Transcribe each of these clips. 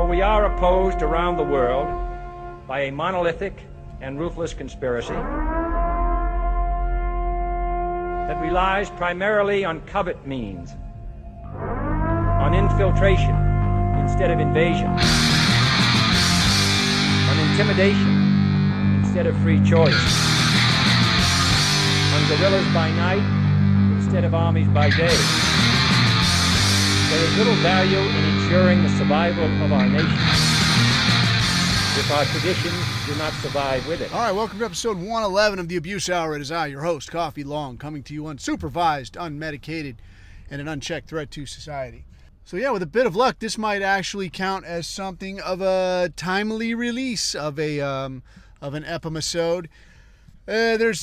we are opposed around the world by a monolithic and ruthless conspiracy that relies primarily on covert means, on infiltration instead of invasion, on intimidation instead of free choice, on guerrillas by night instead of armies by day. There is little value in ensuring the survival of our nation if our traditions do not survive with it. All right, welcome to episode 111 of the Abuse Hour. It is I, your host, Coffee Long, coming to you unsupervised, unmedicated, and an unchecked threat to society. So yeah, with a bit of luck, this might actually count as something of a timely release of an episode. There's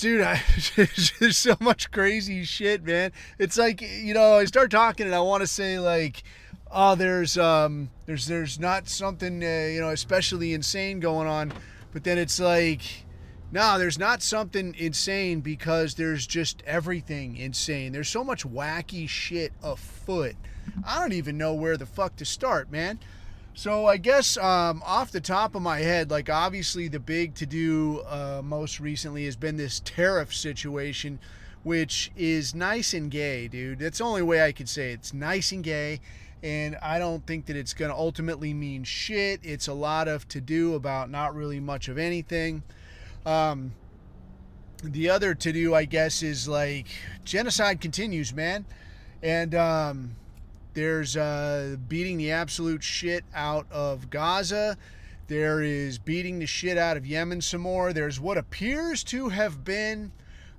so much crazy shit, man. It's like, I start talking and I want to say like, oh, there's not something, especially insane going on. But then it's like, no, there's not something insane because there's just everything insane. There's so much wacky shit afoot. I don't even know where the fuck to start, man. So I guess off the top of my head, like obviously the big to-do most recently has been this tariff situation, which is nice and gay, dude. That's the only way I could say it. It's nice and gay, and I don't think that it's going to ultimately mean shit. It's a lot of to-do about not really much of anything. The other to-do, I guess, is like genocide continues, man. And there's beating the absolute shit out of Gaza. There is beating the shit out of Yemen some more. There's what appears to have been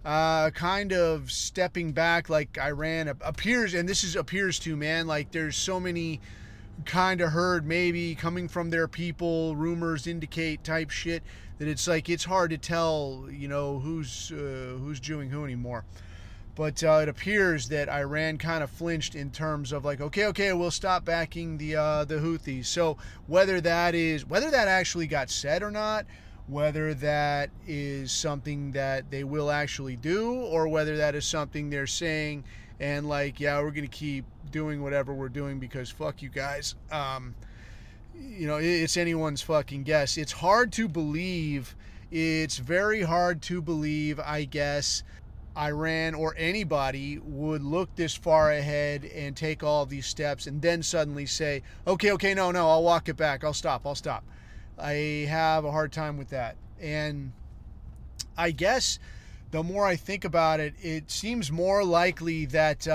kind of stepping back, like Iran appears, and this is appears to, man, like there's so many kind of heard maybe coming from their people, rumors indicate type shit, that it's like it's hard to tell, who's doing who anymore. But it appears that Iran kind of flinched in terms of like, okay, we'll stop backing the Houthis. So whether that actually got said or not, whether that is something that they will actually do, or whether that is something they're saying and like, yeah, we're gonna keep doing whatever we're doing because fuck you guys. It's anyone's fucking guess. It's hard to believe. It's very hard to believe, I guess, Iran or anybody would look this far ahead and take all of these steps and then suddenly say, okay, no, I'll walk it back. I'll stop. I have a hard time with that. And I guess the more I think about it, it seems more likely that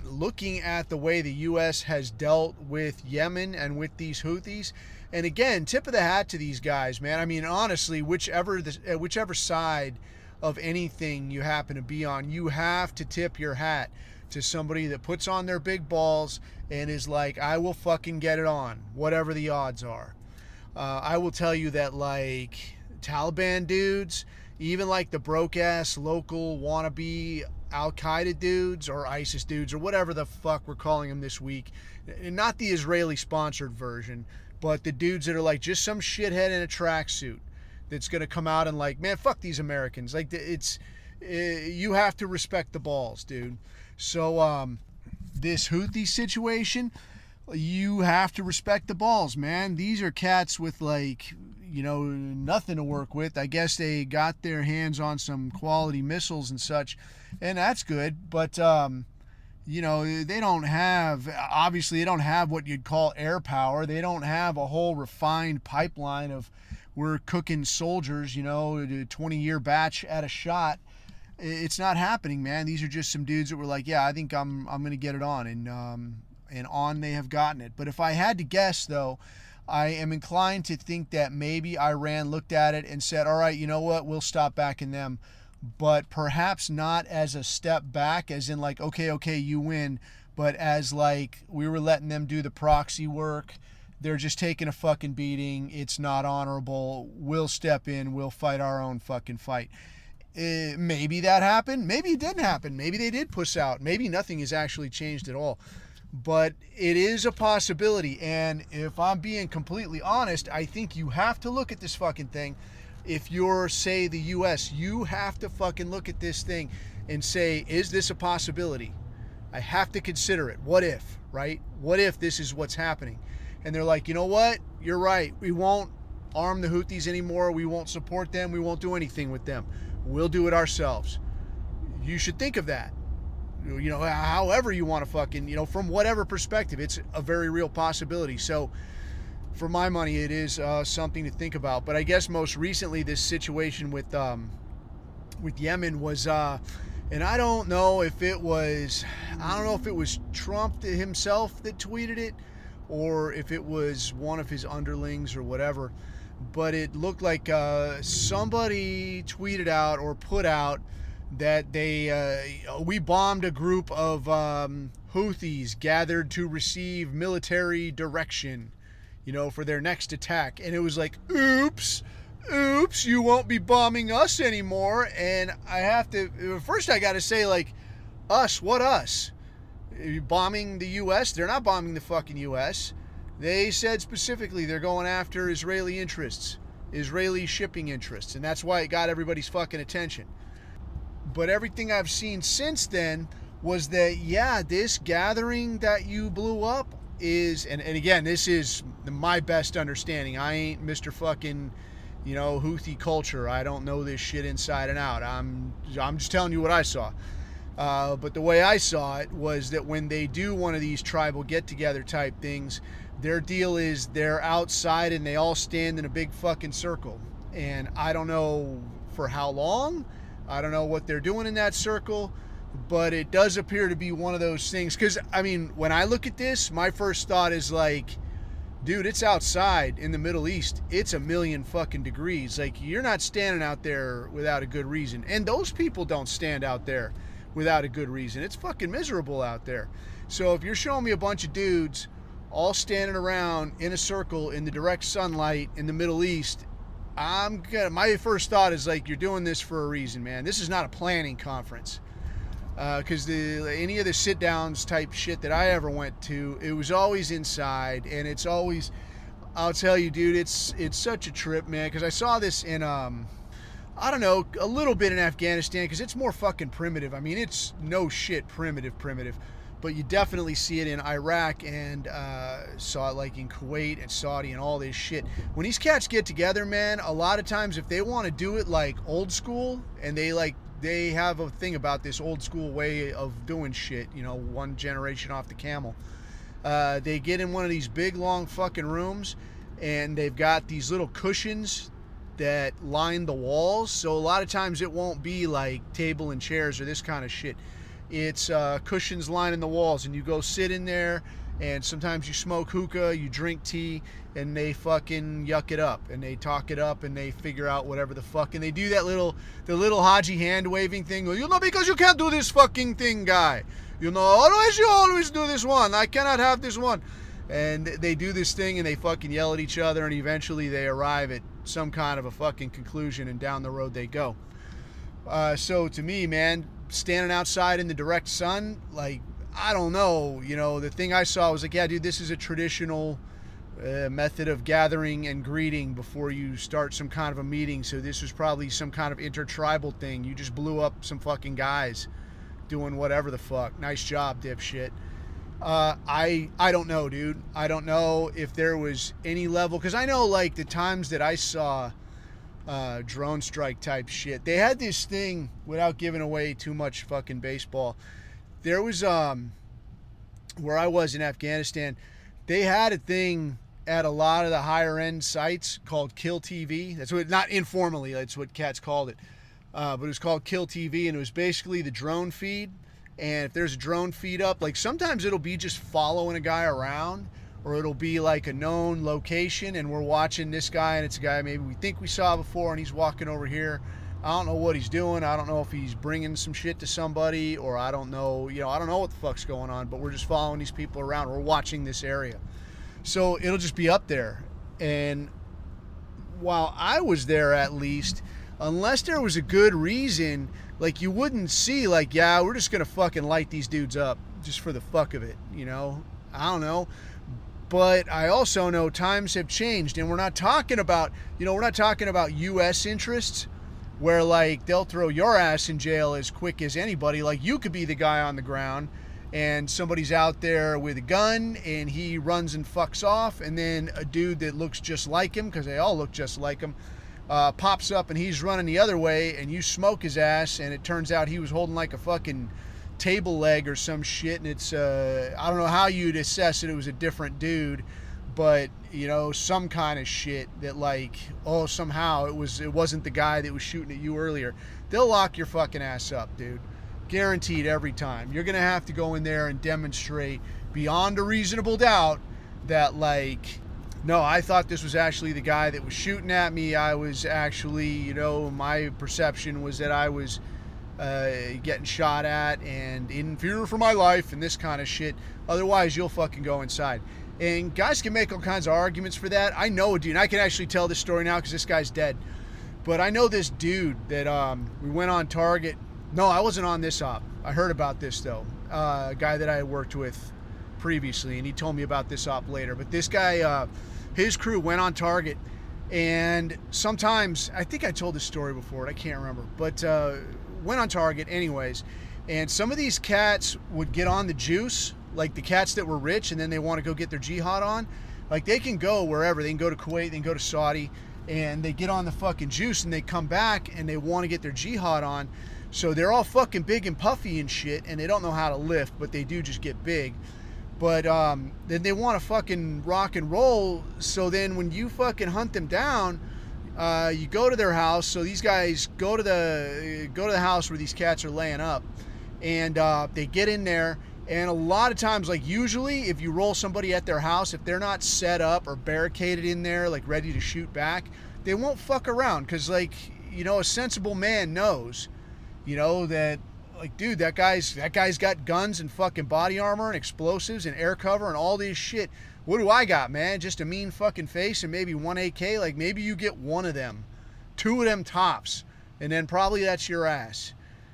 looking at the way the U.S. has dealt with Yemen and with these Houthis, and again, tip of the hat to these guys, man. I mean, honestly, whichever side of anything you happen to be on, you have to tip your hat to somebody that puts on their big balls and is like, I will fucking get it on, whatever the odds are. I will tell you that like Taliban dudes, even like the broke-ass local wannabe Al-Qaeda dudes or ISIS dudes or whatever the fuck we're calling them this week, not the Israeli-sponsored version, but the dudes that are like just some shithead in a tracksuit that's going to come out and like, man, fuck these Americans. Like, you have to respect the balls, dude. So this Houthi situation, you have to respect the balls, man. These are cats with like, nothing to work with. I guess they got their hands on some quality missiles and such, and that's good. But they don't have what you'd call air power. They don't have a whole refined pipeline of we're cooking soldiers, a 20-year batch at a shot. It's not happening, man. These are just some dudes that were like, yeah, I think I'm going to get it on. And on they have gotten it. But if I had to guess, though, I am inclined to think that maybe Iran looked at it and said, all right, you know what, we'll stop backing them. But perhaps not as a step back, as in like, okay, you win. But as like, we were letting them do the proxy work. They're just taking a fucking beating. It's not honorable. We'll step in. We'll fight our own fucking fight. Maybe that happened. Maybe it didn't happen. Maybe they did push out. Maybe nothing has actually changed at all. But it is a possibility. And if I'm being completely honest, I think you have to look at this fucking thing. If you're, say, the U.S., you have to fucking look at this thing and say, is this a possibility? I have to consider it. What if, right? What if this is what's happening? and they're like, you know what? You're right. We won't arm the Houthis anymore. We won't support them. We won't do anything with them. We'll do it ourselves. You should think of that. You know, however you want to fucking, you know, from whatever perspective, it's a very real possibility. So for my money, it is something to think about. But I guess most recently, this situation with Yemen was, and I don't know if it was Trump himself that tweeted it, or if it was one of his underlings or whatever. But it looked like somebody tweeted out or put out that we bombed a group of Houthis gathered to receive military direction, you know, for their next attack. And it was like, oops, you won't be bombing us anymore. And first I got to say, like, us, what us? Are you bombing the U.S.? They're not bombing the fucking U.S. They said specifically they're going after Israeli interests, Israeli shipping interests. And that's why it got everybody's fucking attention. But everything I've seen since then was that, yeah, this gathering that you blew up is, and again, this is my best understanding. I ain't Mr. fucking, you know, Houthi culture. I don't know this shit inside and out. I'm just telling you what I saw. But the way I saw it was that when they do one of these tribal get-together type things, their deal is they're outside and they all stand in a big fucking circle. And I don't know for how long. I don't know what they're doing in that circle, but it does appear to be one of those things. Because, I mean, when I look at this, my first thought is like, dude, it's outside in the Middle East. It's 1,000,000 fucking degrees. Like, you're not standing out there without a good reason. And those people don't stand out there without a good reason. It's fucking miserable out there. So if you're showing me a bunch of dudes all standing around in a circle in the direct sunlight in the Middle East, my first thought is like, you're doing this for a reason, man. This is not a planning conference. Because any of the sit downs type shit that I ever went to, it was always inside, and it's always, I'll tell you, dude, it's such a trip, man. Because I saw this in I don't know, a little bit in Afghanistan, because it's more fucking primitive. I mean, it's no shit primitive, but you definitely see it in Iraq, and saw it like in Kuwait and Saudi and all this shit. When these cats get together, man, a lot of times if they want to do it like old school, and they have a thing about this old school way of doing shit, you know, one generation off the camel. They get in one of these big long fucking rooms, and they've got these little cushions that line the walls. So a lot of times it won't be like table and chairs or this kind of shit. It's cushions lining the walls, and you go sit in there, and sometimes you smoke hookah, you drink tea, and they fucking yuck it up, and they talk it up, and they figure out whatever the fuck, and they do the little Haji hand waving thing. You know, because you can't do this fucking thing, guy. You know, otherwise you always do this one. I cannot have this one. And they do this thing, and they fucking yell at each other, and eventually they arrive at some kind of a fucking conclusion, and down the road they go. So to me, man, standing outside in the direct sun, like, I don't know, you know, the thing I saw was like, yeah, dude, this is a traditional method of gathering and greeting before you start some kind of a meeting. So this was probably some kind of intertribal thing. You just blew up some fucking guys doing whatever the fuck. Nice job, dipshit. I don't know, dude. I don't know if there was any level, because I know, like, the times that I saw drone strike type shit, they had this thing, without giving away too much fucking baseball. There was where I was in Afghanistan, they had a thing at a lot of the higher end sites called Kill TV. That's what, not informally, that's what cats called it, but it was called Kill TV, and it was basically the drone feed. And if there's a drone feed up, like, sometimes it'll be just following a guy around, or it'll be like a known location, and we're watching this guy, and it's a guy maybe we think we saw before, and he's walking over here. I don't know what he's doing. I don't know if he's bringing some shit to somebody, or I don't know, you know, I don't know what the fuck's going on, but we're just following these people around. We're watching this area. So it'll just be up there. And while I was there, at least, unless there was a good reason, like, you wouldn't see, like, yeah, we're just going to fucking light these dudes up just for the fuck of it, you know? I don't know. But I also know times have changed, and we're not talking about, you know, we're not talking about U.S. interests where, like, they'll throw your ass in jail as quick as anybody. Like, you could be the guy on the ground, and somebody's out there with a gun and he runs and fucks off, and then a dude that looks just like him, because they all look just like him, pops up and he's running the other way, and you smoke his ass, and it turns out he was holding like a fucking table leg or some shit, and it's I don't know how you'd assess it was a different dude, but you know, some kind of shit that like, oh, somehow it wasn't the guy that was shooting at you earlier. They'll lock your fucking ass up, dude. Guaranteed every time. You're gonna have to go in there and demonstrate beyond a reasonable doubt that like, no, I thought this was actually the guy that was shooting at me. I was actually, you know, my perception was that I was getting shot at and in fear for my life and this kind of shit. Otherwise, you'll fucking go inside. And guys can make all kinds of arguments for that. I know a dude, and I can actually tell this story now because this guy's dead. But I know this dude that we went on Target. No, I wasn't on this op. I heard about this though. A guy that I had worked with previously, and he told me about this op later. But this guy, his crew went on Target, and sometimes, I think I told this story before, I can't remember, but went on Target anyways, and some of these cats would get on the juice, like the cats that were rich and then they want to go get their jihad on. Like they can go wherever. They can go to Kuwait, they can go to Saudi, and they get on the fucking juice and they come back and they want to get their jihad on. So they're all fucking big and puffy and shit, and they don't know how to lift, but they do just get big. But then they want to fucking rock and roll. So then when you fucking hunt them down, you go to their house. So these guys go to the house where these cats are laying up, and they get in there. And a lot of times, like usually if you roll somebody at their house, if they're not set up or barricaded in there, like ready to shoot back, they won't fuck around. Because like, you know, a sensible man knows, you know, that like, dude, that guy's got guns and fucking body armor and explosives and air cover and all this shit. What do I got, man? Just a mean fucking face and maybe one AK? Like maybe you get one of them, two of them tops, and then probably that's your ass.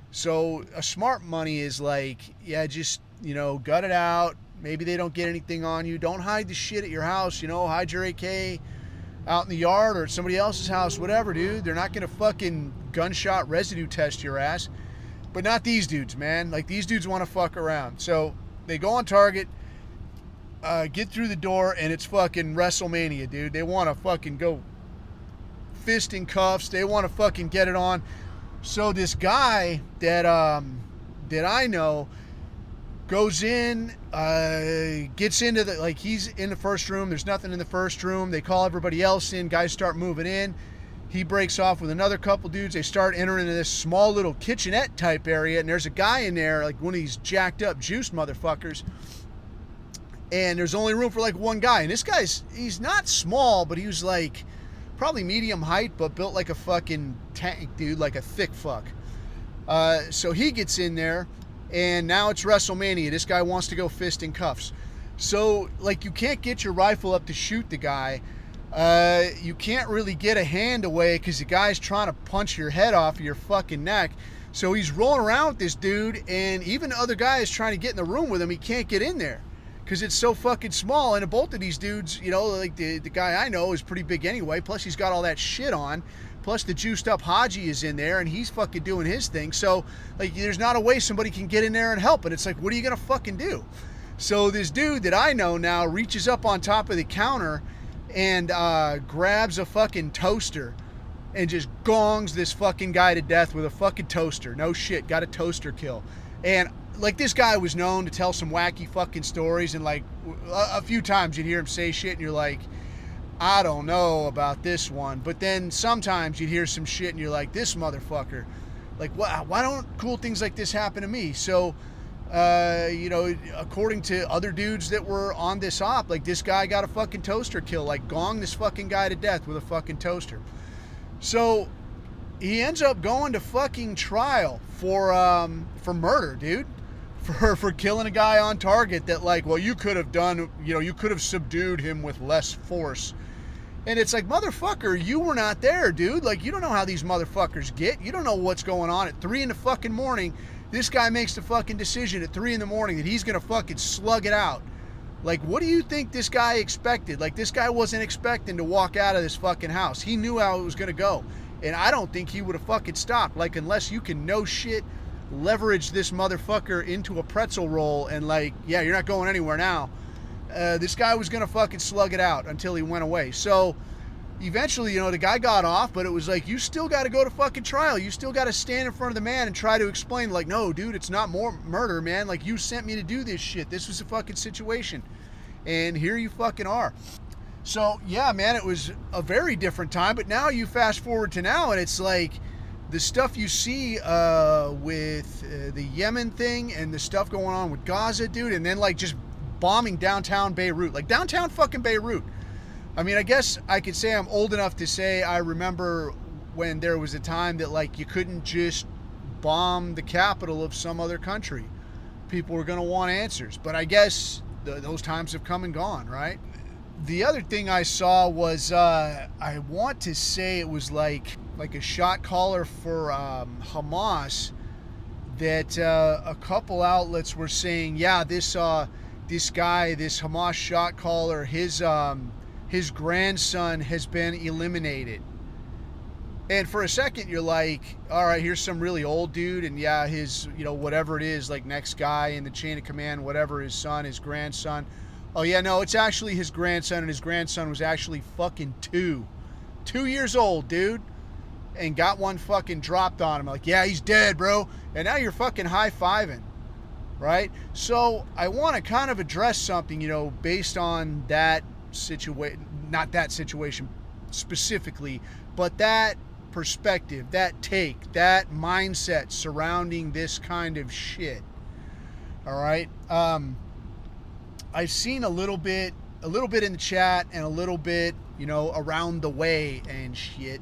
So a smart money is like, yeah, just, you know, gut it out. Maybe they don't get anything on you. Don't hide the shit at your house, you know, hide your AK out in the yard or at somebody else's house, whatever, dude. They're not gonna fucking gunshot residue test your ass. But not these dudes, man. Like these dudes want to fuck around. So they go on Target, get through the door, and it's fucking WrestleMania, dude. They want to fucking go fist in cuffs. They want to fucking get it on. So this guy that I know goes in, gets into the, like he's in the first room. There's nothing in the first room. They call everybody else in. Guys start moving in. He breaks off with another couple dudes. They start entering into this small little kitchenette type area, and there's a guy in there, like one of these jacked up juiced motherfuckers. And there's only room for like one guy. And this guy's, he's not small, but he was like probably medium height, but built like a fucking tank, dude, like a thick fuck. So he gets in there, and now it's WrestleMania. This guy wants to go fist in cuffs. So like you can't get your rifle up to shoot the guy. You can't really get a hand away because the guy's trying to punch your head off of your fucking neck. So he's rolling around with this dude, and even the other guy is trying to get in the room with him. He can't get in there because it's so fucking small. And both of these dudes, you know, like the guy I know is pretty big anyway. Plus he's got all that shit on. Plus the juiced up Haji is in there and he's fucking doing his thing. So like there's not a way somebody can get in there and help. And it's like, what are you going to fucking do? So this dude that I know now reaches up on top of the counter and grabs a fucking toaster and just gongs this fucking guy to death with a fucking toaster. No shit, got a toaster kill. And like this guy was known to tell some wacky fucking stories, and like a few times you'd hear him say shit and you're like, I don't know about this one. But then sometimes you'd hear some shit and you're like, this motherfucker, like why don't cool things like this happen to me? So you know, according to other dudes that were on this op, like this guy got a fucking toaster kill, like gonged this fucking guy to death with a fucking toaster. So he ends up going to fucking trial for murder, dude, for killing a guy on Target that like, well, you could have done, you know, you could have subdued him with less force. And it's like, motherfucker, you were not there, dude. Like, you don't know how these motherfuckers get. You don't know what's going on at 3 in the fucking morning. This guy makes the fucking decision at 3 in the morning that he's gonna fucking slug it out. Like, what do you think this guy expected? Like, this guy wasn't expecting to walk out of this fucking house. He knew how it was gonna go. And I don't think he would have fucking stopped. Like, unless you can no shit leverage this motherfucker into a pretzel roll and like, yeah, you're not going anywhere now. This guy was going to fucking slug it out until he went away. So eventually, the guy got off, but it was like, you still got to go to fucking trial. You still got to stand in front of the man and try to explain, like, no, dude, it's not more murder, man. Like, you sent me to do this shit. This was a fucking situation. And here you fucking are. So, yeah, man, it was a very different time. But now you fast forward to now, and it's like the stuff you see with the Yemen thing and the stuff going on with Gaza, dude, and then, like, just bombing downtown Beirut. Like, downtown fucking Beirut. I mean, I guess I could say I'm old enough to say I remember when there was a time that, like, you couldn't just bomb the capital of some other country. People were going to want answers. But I guess those times have come and gone, right? The other thing I saw was, I want to say it was like a shot caller for Hamas that a couple outlets were saying, yeah, this guy, this Hamas shot caller, his grandson has been eliminated. And for a second, you're like, all right, here's some really old dude, and yeah, his, whatever it is, like next guy in the chain of command, whatever, his son, his grandson. Oh yeah, no, it's actually his grandson, and his grandson was actually fucking 2 years old, dude, and got one fucking dropped on him. Like, yeah, he's dead, bro. And now you're fucking high-fiving, right? So I want to kind of address something, based on that situation, not that situation specifically, but that perspective, that take, that mindset surrounding this kind of shit. All right. I've seen a little bit in the chat and a little bit, around the way and shit,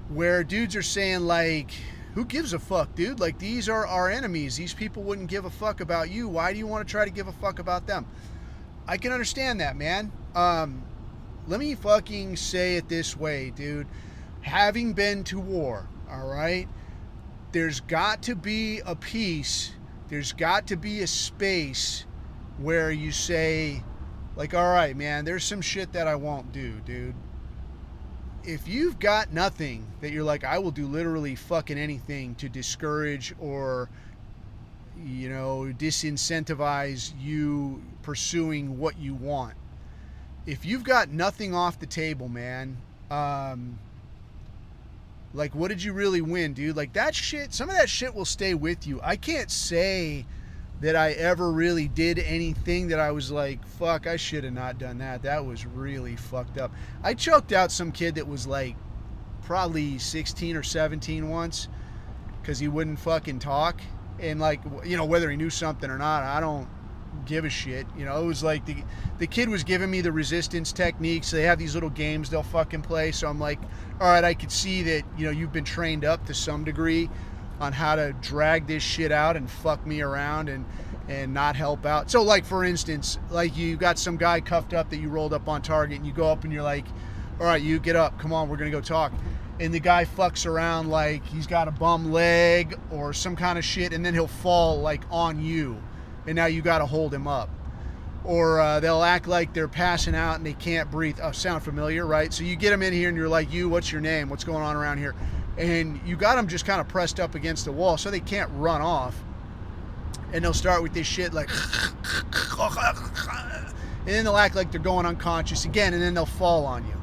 where dudes are saying, like, who gives a fuck, dude? Like, these are our enemies. These people wouldn't give a fuck about you. Why do you want to try to give a fuck about them? I can understand that, man. Let me fucking say it this way, dude. Having been to war, all right, there's got to be a peace. There's got to be a space where you say, like, all right, man, there's some shit that I won't do, dude. If you've got nothing that you're like, I will do literally fucking anything to discourage or, disincentivize you pursuing what you want. If you've got nothing off the table, man, like, what did you really win, dude? Like, that shit, some of that shit will stay with you. I can't say that I ever really did anything that I was like, fuck, I should have not done that. That was really fucked up. I choked out some kid that was like probably 16 or 17 once because he wouldn't fucking talk. And like, whether he knew something or not, I don't give a shit. It was like the kid was giving me the resistance techniques. They have these little games they'll fucking play. So I'm like, all right, I could see that, you've been trained up to some degree on how to drag this shit out and fuck me around and not help out. So like, for instance, like you got some guy cuffed up that you rolled up on target and you go up and you're like, all right, you get up, come on, we're gonna go talk. And the guy fucks around like he's got a bum leg or some kind of shit, and then he'll fall like on you, and now you gotta hold him up. Or they'll act like they're passing out and they can't breathe. Oh, sound familiar, right? So you get them in here and you're like, what's your name? What's going on around here? And you got them just kind of pressed up against the wall so they can't run off. And they'll start with this shit like, and then they'll act like they're going unconscious again, and then they'll fall on you.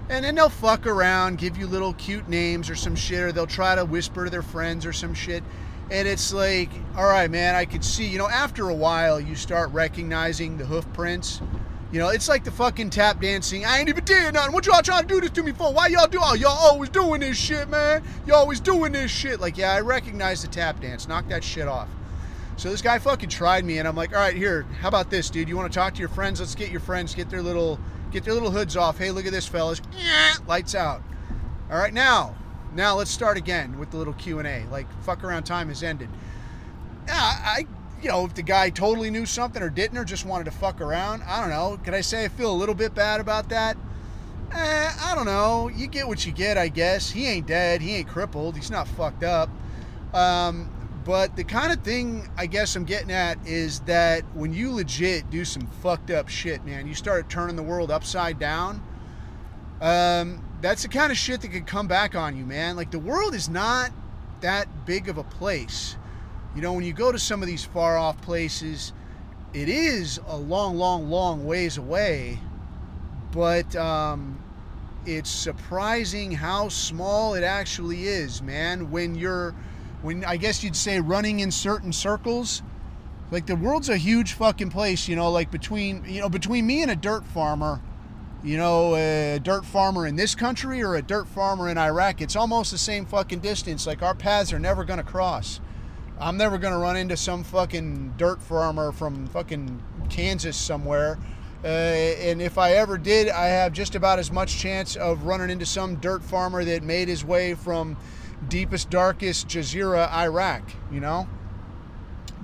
And then they'll fuck around, give you little cute names or some shit, or they'll try to whisper to their friends or some shit. And it's like, all right, man, I could see, after a while you start recognizing the hoof prints. It's like the fucking tap dancing. I ain't even did nothing. What y'all trying to do this to me for? Why y'all do? Oh, y'all always doing this shit, man. Y'all always doing this shit. Like, yeah, I recognize the tap dance. Knock that shit off. So this guy fucking tried me, and I'm like, all right, here, how about this, dude? You want to talk to your friends? Let's get your friends, get their little hoods off. Hey, look at this, fellas. Lights out. All right, now let's start again with the little Q&A. Like, fuck around time has ended. Yeah, if the guy totally knew something or didn't, or just wanted to fuck around, I don't know. Could I say I feel a little bit bad about that? I don't know. You get what you get, I guess. He ain't dead. He ain't crippled. He's not fucked up. But the kind of thing I guess I'm getting at is that when you legit do some fucked up shit, man, you start turning the world upside down, that's the kind of shit that could come back on you, man. Like, the world is not that big of a place. You know, when you go to some of these far off places, it is a long, long, long ways away, but it's surprising how small it actually is, man. When I guess you'd say running in certain circles, like the world's a huge fucking place, you know, like between me and a dirt farmer, you know, a dirt farmer in this country or a dirt farmer in Iraq, it's almost the same fucking distance. Like our paths are never going to cross. I'm never going to run into some fucking dirt farmer from fucking Kansas somewhere. And if I ever did, I have just about as much chance of running into some dirt farmer that made his way from deepest, darkest Jazeera, Iraq, you know?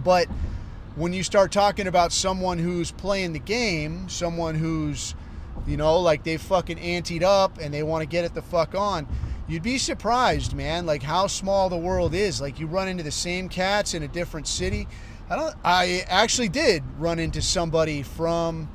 But when you start talking about someone who's playing the game, someone who's, you know, like they fucking anteed up and they want to get it the fuck on, you'd be surprised, man, like how small the world is. Like you run into the same cats in a different city. I actually did run into somebody from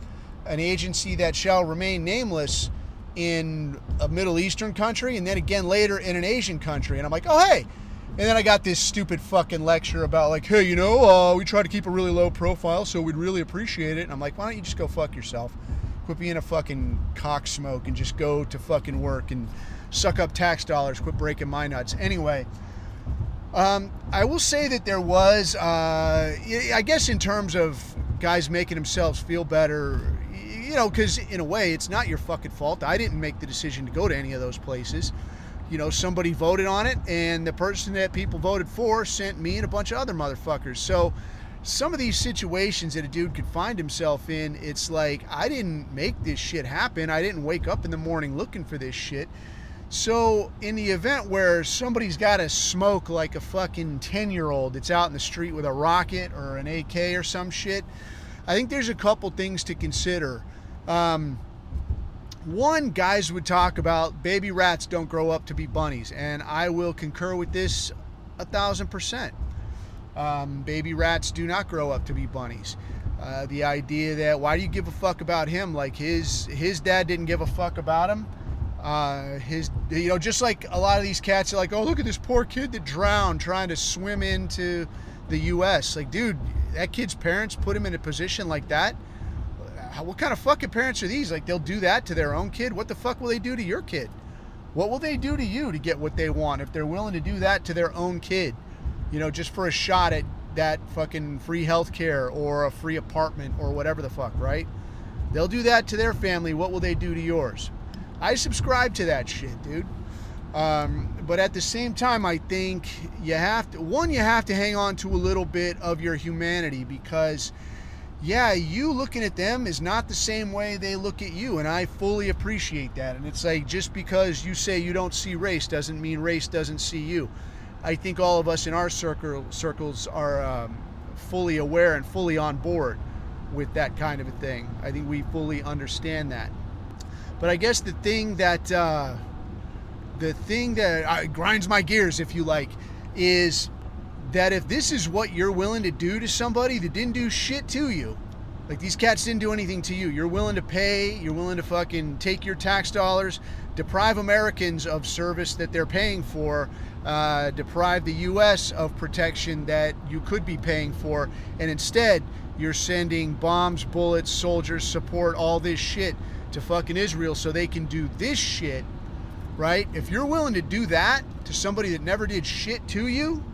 an agency that shall remain nameless in a Middle Eastern country, and then again later in an Asian country. And I'm like, oh, hey. And then I got this stupid fucking lecture about like, hey, you know, we try to keep a really low profile, so we'd really appreciate it. And I'm like, why don't you just go fuck yourself? Quit being a fucking cock smoke and just go to fucking work and suck up tax dollars. Quit breaking my nuts. Anyway, I will say that there was, I guess in terms of guys making themselves feel better, you know, because in a way it's not your fucking fault. I didn't make the decision to go to any of those places. You know, somebody voted on it, and the person that people voted for sent me and a bunch of other motherfuckers. So some of these situations that a dude could find himself in, it's like, I didn't make this shit happen. I didn't wake up in the morning looking for this shit. So in the event where somebody's got to smoke like a fucking 10-year-old that's out in the street with a rocket or an AK or some shit, I think there's a couple things to consider. One, guys would talk about baby rats don't grow up to be bunnies, and I will concur with this 1,000%. Baby rats do not grow up to be bunnies. The idea that why do you give a fuck about him? Like his dad didn't give a fuck about him. You know, just like a lot of these cats are like, oh, look at this poor kid that drowned trying to swim into the U.S. Like, dude, that kid's parents put him in a position like that. What kind of fucking parents are these? Like, they'll do that to their own kid? What the fuck will they do to your kid? What will they do to you to get what they want if they're willing to do that to their own kid? You know, just for a shot at that fucking free health care or a free apartment or whatever the fuck, right? They'll do that to their family. What will they do to yours? I subscribe to that shit, dude. But at the same time, I think you have to hang on to a little bit of your humanity, because yeah, you looking at them is not the same way they look at you, and I fully appreciate that. And it's like, just because you say you don't see race doesn't mean race doesn't see you. I think all of us in our circles are fully aware and fully on board with that kind of a thing. I think we fully understand that. But I guess the thing that grinds my gears, if you like, is that if this is what you're willing to do to somebody that didn't do shit to you, like these cats didn't do anything to you, you're willing to pay, you're willing to fucking take your tax dollars, deprive Americans of service that they're paying for, deprive the U.S. of protection that you could be paying for, and instead you're sending bombs, bullets, soldiers, support, all this shit to fucking Israel so they can do this shit, right? If you're willing to do that to somebody that never did shit to you,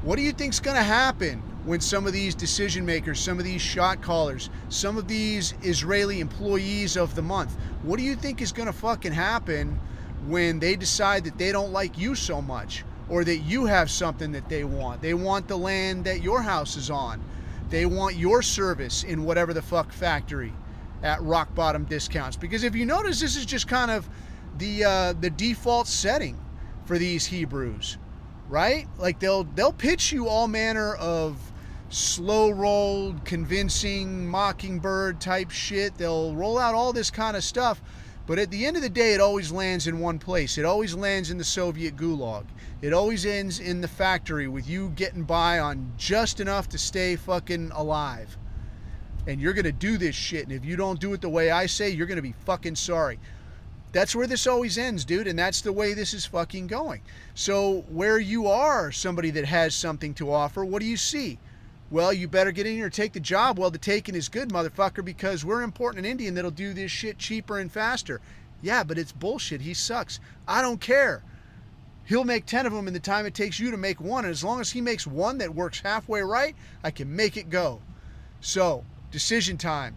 what do you think's going to happen when some of these decision makers, some of these shot callers, some of these Israeli employees of the month, what do you think is going to fucking happen when they decide that they don't like you so much, or that you have something that they want? They want the land that your house is on. They want your service in whatever the fuck factory at rock bottom discounts. Because if you notice, this is just kind of the default setting for these Hebrews, right? Like they'll pitch you all manner of slow-rolled, convincing, mockingbird type shit. They'll roll out all this kind of stuff, but at the end of the day, it always lands in one place. It always lands in the Soviet gulag. It always ends in the factory with you getting by on just enough to stay fucking alive. And you're gonna do this shit, and if you don't do it the way I say, you're gonna be fucking sorry. That's where this always ends, dude, and that's the way this is fucking going. So where you are somebody that has something to offer, what do you see? Well, you better get in here and take the job. Well, the taking is good, motherfucker, because we're importing an Indian that'll do this shit cheaper and faster. Yeah, but it's bullshit. He sucks. I don't care. He'll make 10 of them in the time it takes you to make one, and as long as he makes one that works halfway right, I can make it go. So, decision time.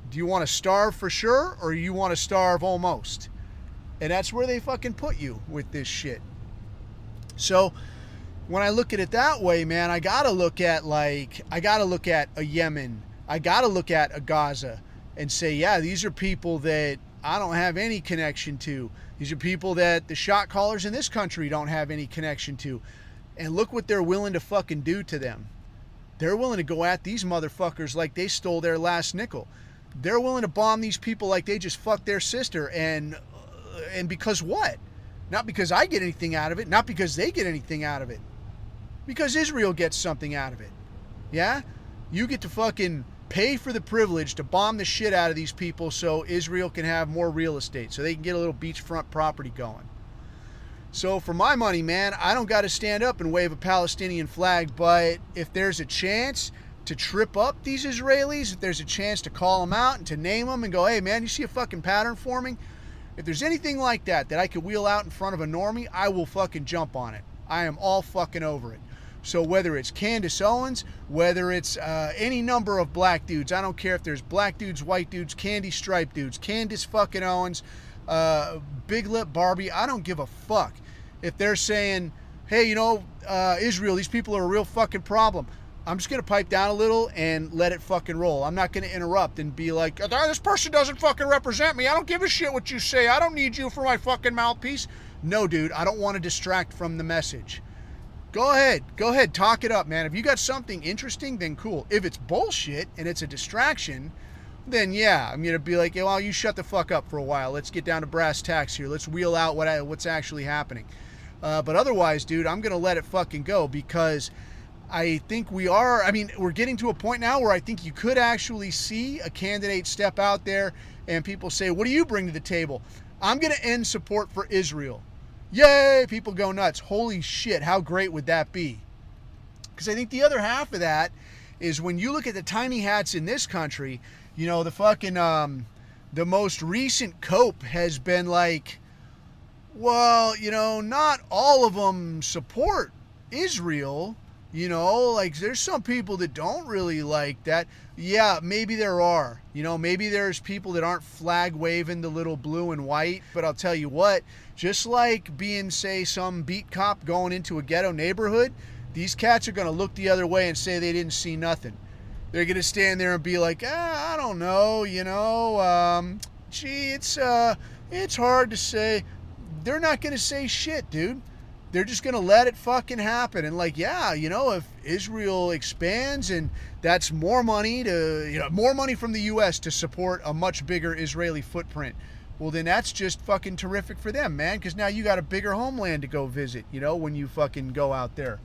Do you want to starve for sure, or you want to starve almost? And that's where they fucking put you with this shit. So, when I look at it that way, man, I gotta look at a Yemen. I gotta look at a Gaza and say, yeah, these are people that I don't have any connection to. These are people that the shot callers in this country don't have any connection to. And look what they're willing to fucking do to them. They're willing to go at these motherfuckers like they stole their last nickel. They're willing to bomb these people like they just fucked their sister. And because what? Not because I get anything out of it. Not because they get anything out of it. Because Israel gets something out of it. Yeah? You get to fucking pay for the privilege to bomb the shit out of these people so Israel can have more real estate, so they can get a little beachfront property going. So for my money, man, I don't got to stand up and wave a Palestinian flag, but if there's a chance to trip up these Israelis, if there's a chance to call them out and to name them and go, hey man, you see a fucking pattern forming? If there's anything like that I could wheel out in front of a normie, I will fucking jump on it. I am all fucking over it. So whether it's Candace Owens, whether it's any number of black dudes, I don't care if there's black dudes, white dudes, candy stripe dudes, Candace fucking Owens, Big Lip Barbie, I don't give a fuck. If they're saying, hey, Israel, these people are a real fucking problem, I'm just going to pipe down a little and let it fucking roll. I'm not going to interrupt and be like, this person doesn't fucking represent me. I don't give a shit what you say. I don't need you for my fucking mouthpiece. No, dude, I don't want to distract from the message. Go ahead, talk it up, man. If you got something interesting, then cool. If it's bullshit and it's a distraction, then yeah, I'm going to be like, well, you shut the fuck up for a while. Let's get down to brass tacks here. Let's wheel out what's actually happening. But otherwise, dude, I'm going to let it fucking go because I think we're getting to a point now where I think you could actually see a candidate step out there and people say, what do you bring to the table? I'm going to end support for Israel. Yay, people go nuts. Holy shit, how great would that be? Because I think the other half of that is when you look at the tiny hats in this country, the fucking, the most recent cope has been like, well, not all of them support Israel. There's some people that don't really like that. Yeah, maybe there are. Maybe there's people that aren't flag waving the little blue and white. But I'll tell you what, just like being, say, some beat cop going into a ghetto neighborhood, these cats are going to look the other way and say they didn't see nothing. They're going to stand there and be like, I don't know, it's hard to say. They're not going to say shit, dude. They're just going to let it fucking happen. And if Israel expands and that's more money more money from the U.S. to support a much bigger Israeli footprint, well, then that's just fucking terrific for them, man, because now you got a bigger homeland to go visit, when you fucking go out there.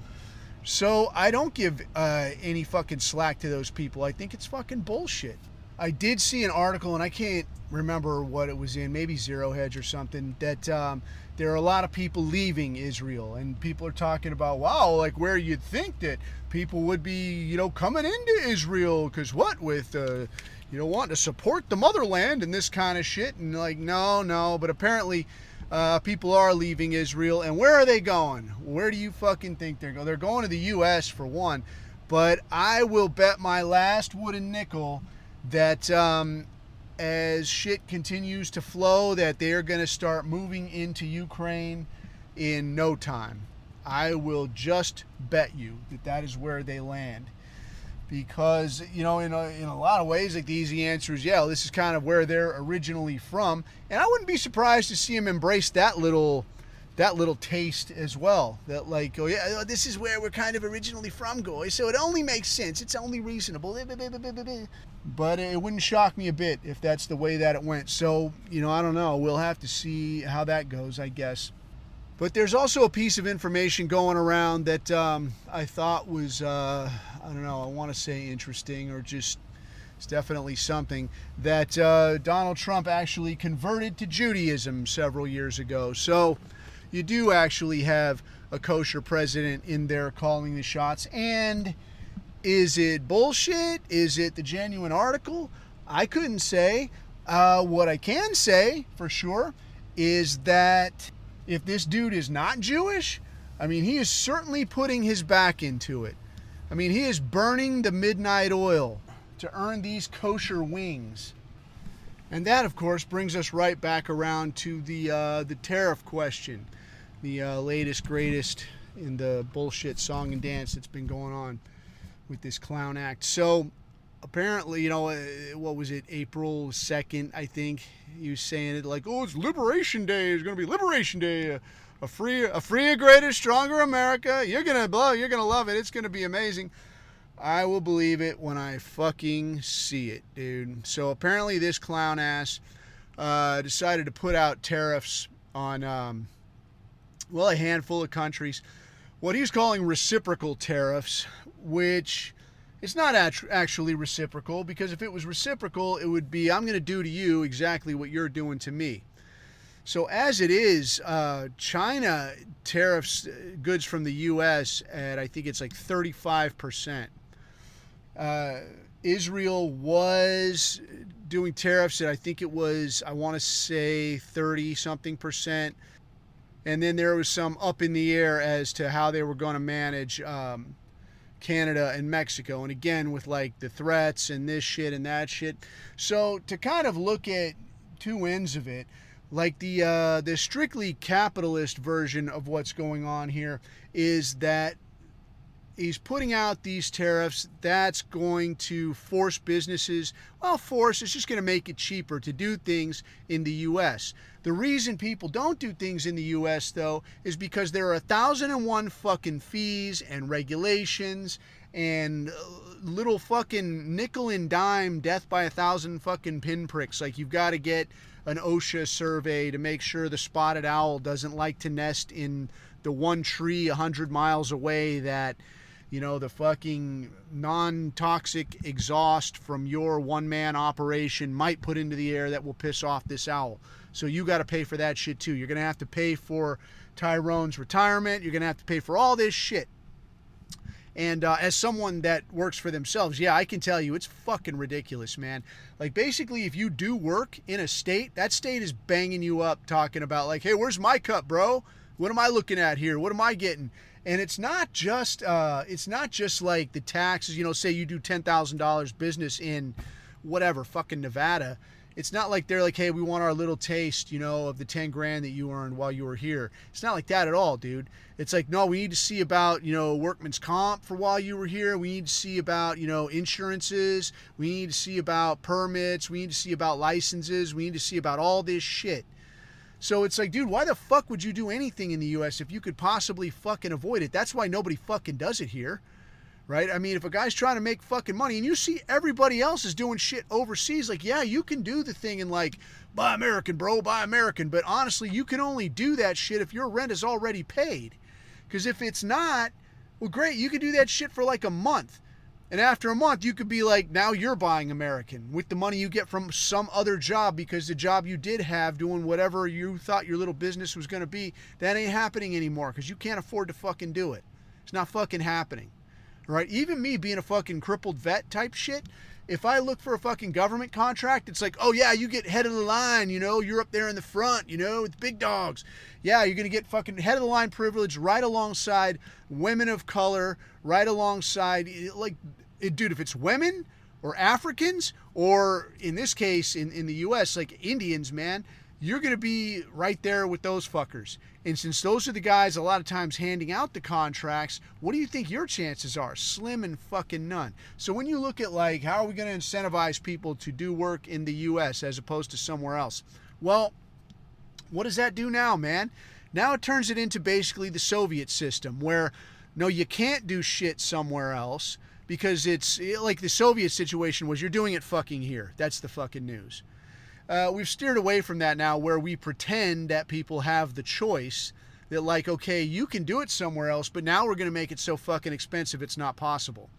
So I don't give any fucking slack to those people. I think it's fucking bullshit. I did see an article, and I can't remember what it was in, maybe Zero Hedge or something, that there are a lot of people leaving Israel, and people are talking about, wow, like where you'd think that people would be, coming into Israel, because with wanting to support the motherland and this kind of shit, and no, but apparently people are leaving Israel, and where are they going? Where do you fucking think they're going? They're going to the U.S. for one, but I will bet my last wooden nickel that as shit continues to flow, that they're going to start moving into Ukraine in no time. I will just bet you that is where they land. Because, in a lot of ways, like the easy answer is, yeah, this is kind of where they're originally from. And I wouldn't be surprised to see them embrace that little taste as well. That like, oh yeah, this is where we're kind of originally from, guys. So it only makes sense. It's only reasonable. But it wouldn't shock me a bit if that's the way that it went. So, I don't know. We'll have to see how that goes, I guess. But there's also a piece of information going around that I thought was, I don't know, I want to say interesting or just It's definitely something that Donald Trump actually converted to Judaism several years ago. So you do actually have a kosher president in there calling the shots. And is it bullshit? Is it the genuine article? I couldn't say. What I can say for sure is that if this dude is not Jewish, I mean, he is certainly putting his back into it. I mean, he is burning the midnight oil to earn these kosher wings. And that, of course, brings us right back around to the tariff question, the latest, greatest in the bullshit song and dance that's been going on with this clown act. So apparently, you know, what was it, April 2nd, I think, he was saying it like, oh, it's Liberation Day. It's going to be Liberation Day. A freer, greater, stronger America. You're gonna love it. It's gonna be amazing. I will believe it when I fucking see it, dude. So apparently this clown ass decided to put out tariffs on a handful of countries. What he's calling reciprocal tariffs, which it's not actually reciprocal, because if it was reciprocal, it would be, I'm gonna do to you exactly what you're doing to me. So as it is, China tariffs goods from the U.S. at, I think it's like 35%. Israel was doing tariffs at, I think it was, I want to say 30-something%. And then there was some up in the air as to how they were going to manage Canada and Mexico. And again, with like the threats and this shit and that shit. So to kind of look at two ends of it, like the strictly capitalist version of what's going on here is that he's putting out these tariffs that's going to force businesses, it's just going to make it cheaper to do things in the U.S. The reason people don't do things in the U.S., though, is because there are 1,001 fucking fees and regulations and little fucking nickel and dime death by 1,000 fucking pinpricks. Like, you've got to get an OSHA survey to make sure the spotted owl doesn't like to nest in the one tree 100 miles away that, you know, the fucking non-toxic exhaust from your one-man operation might put into the air that will piss off this owl. So you got to pay for that shit too. You're going to have to pay for Tyrone's retirement. You're going to have to pay for all this shit. And as someone that works for themselves, yeah, I can tell you it's fucking ridiculous, man. Like, basically, if you do work in a state, that state is banging you up talking about, like, hey, where's my cut, bro? What am I looking at here? What am I getting? And it's not just like the taxes, you know, say you do $10,000 business in whatever, fucking Nevada. It's not like they're like, hey, we want our little taste, you know, of the 10 grand that you earned while you were here. It's not like that at all, dude. It's like, no, we need to see about, you know, workman's comp for while you were here. We need to see about, you know, insurances. We need to see about permits. We need to see about licenses. We need to see about all this shit. So it's like, dude, why the fuck would you do anything in the U.S. if you could possibly fucking avoid it? That's why nobody fucking does it here. Right? I mean, if a guy's trying to make fucking money and you see everybody else is doing shit overseas, like, yeah, you can do the thing and like, buy American, bro, buy American. But honestly, you can only do that shit if your rent is already paid. Because if it's not, well, great, you could do that shit for like a month. And after a month, you could be like, now you're buying American with the money you get from some other job, because the job you did have doing whatever you thought your little business was going to be, that ain't happening anymore because you can't afford to fucking do it. It's not fucking happening. Right? Even me being a fucking crippled vet type shit, if I look for a fucking government contract, it's like, oh yeah, you get head of the line, you know, you're up there in the front, you know, with big dogs. Yeah, you're going to get fucking head of the line privilege right alongside women of color, right alongside, like, dude, if it's women or Africans, or in this case, in the U.S., like Indians, man, you're going to be right there with those fuckers. And since those are the guys a lot of times handing out the contracts, what do you think your chances are? Slim and fucking none. So when you look at, like, how are we going to incentivize people to do work in the U.S. as opposed to somewhere else? Well, what does that do now, man? Now it turns it into basically the Soviet system where, no, you can't do shit somewhere else because it's like the Soviet situation was you're doing it fucking here. That's the fucking news. We've steered away from that now, where we pretend that people have the choice, that like, okay, you can do it somewhere else, but now we're going to make it so fucking expensive it's not possible.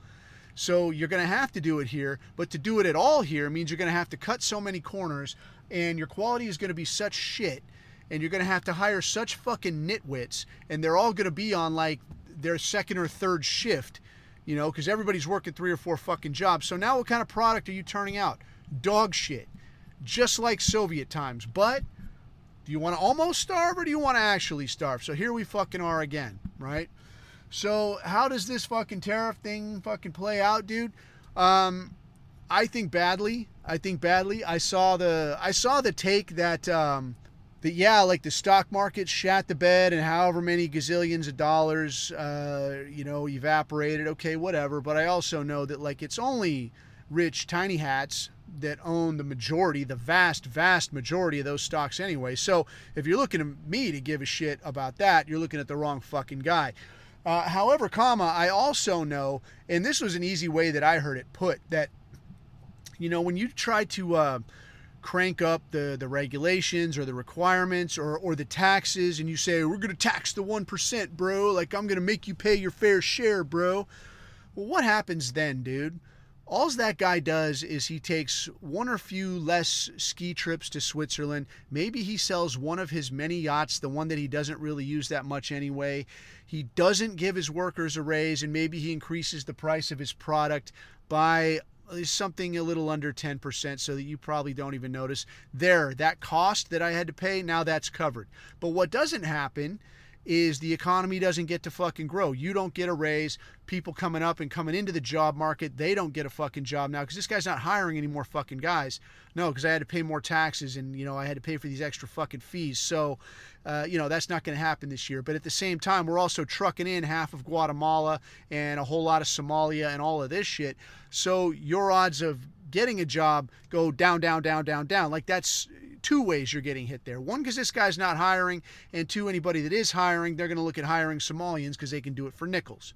So you're going to have to do it here, but to do it at all here means you're going to have to cut so many corners, and your quality is going to be such shit, and you're going to have to hire such fucking nitwits, and they're all going to be on like their second or third shift, you know, because everybody's working 3 or 4 fucking jobs. So now what kind of product are you turning out? Dog shit. Just like Soviet times. But do you want to almost starve or do you want to actually starve? So here we fucking are again, right? So how does this fucking tariff thing fucking play out, dude? I think badly. I saw the take that yeah, like the stock market shat the bed and however many gazillions of dollars evaporated. Okay, whatever. But I also know that like it's only rich tiny hats that own the majority, the vast majority of those stocks anyway. So if you're looking at me to give a shit about that, you're looking at the wrong fucking guy. However, I also know, and this was an easy way that I heard it put, that, you know, when you try to crank up the regulations or the requirements or the taxes, and you say, we're going to tax the 1%, bro, like I'm going to make you pay your fair share, bro. Well, what happens then, dude? All that guy does is he takes one or few less ski trips to Switzerland. Maybe he sells one of his many yachts, the one that he doesn't really use that much anyway. He doesn't give his workers a raise, and maybe he increases the price of his product by something a little under 10% so that you probably don't even notice. There, that cost that I had to pay, now that's covered. But what doesn't happen is the economy doesn't get to fucking grow. You don't get a raise. People coming up and coming into the job market, they don't get a fucking job now because this guy's not hiring any more fucking guys. No, because I had to pay more taxes and, you know, I had to pay for these extra fucking fees. So, that's not going to happen this year. But at the same time, we're also trucking in half of Guatemala and a whole lot of Somalia and all of this shit. So your odds of getting a job go down. Like that's 2 ways you're getting hit there. 1, because this guy's not hiring, and 2, anybody that is hiring, they're going to look at hiring Somalians because they can do it for nickels.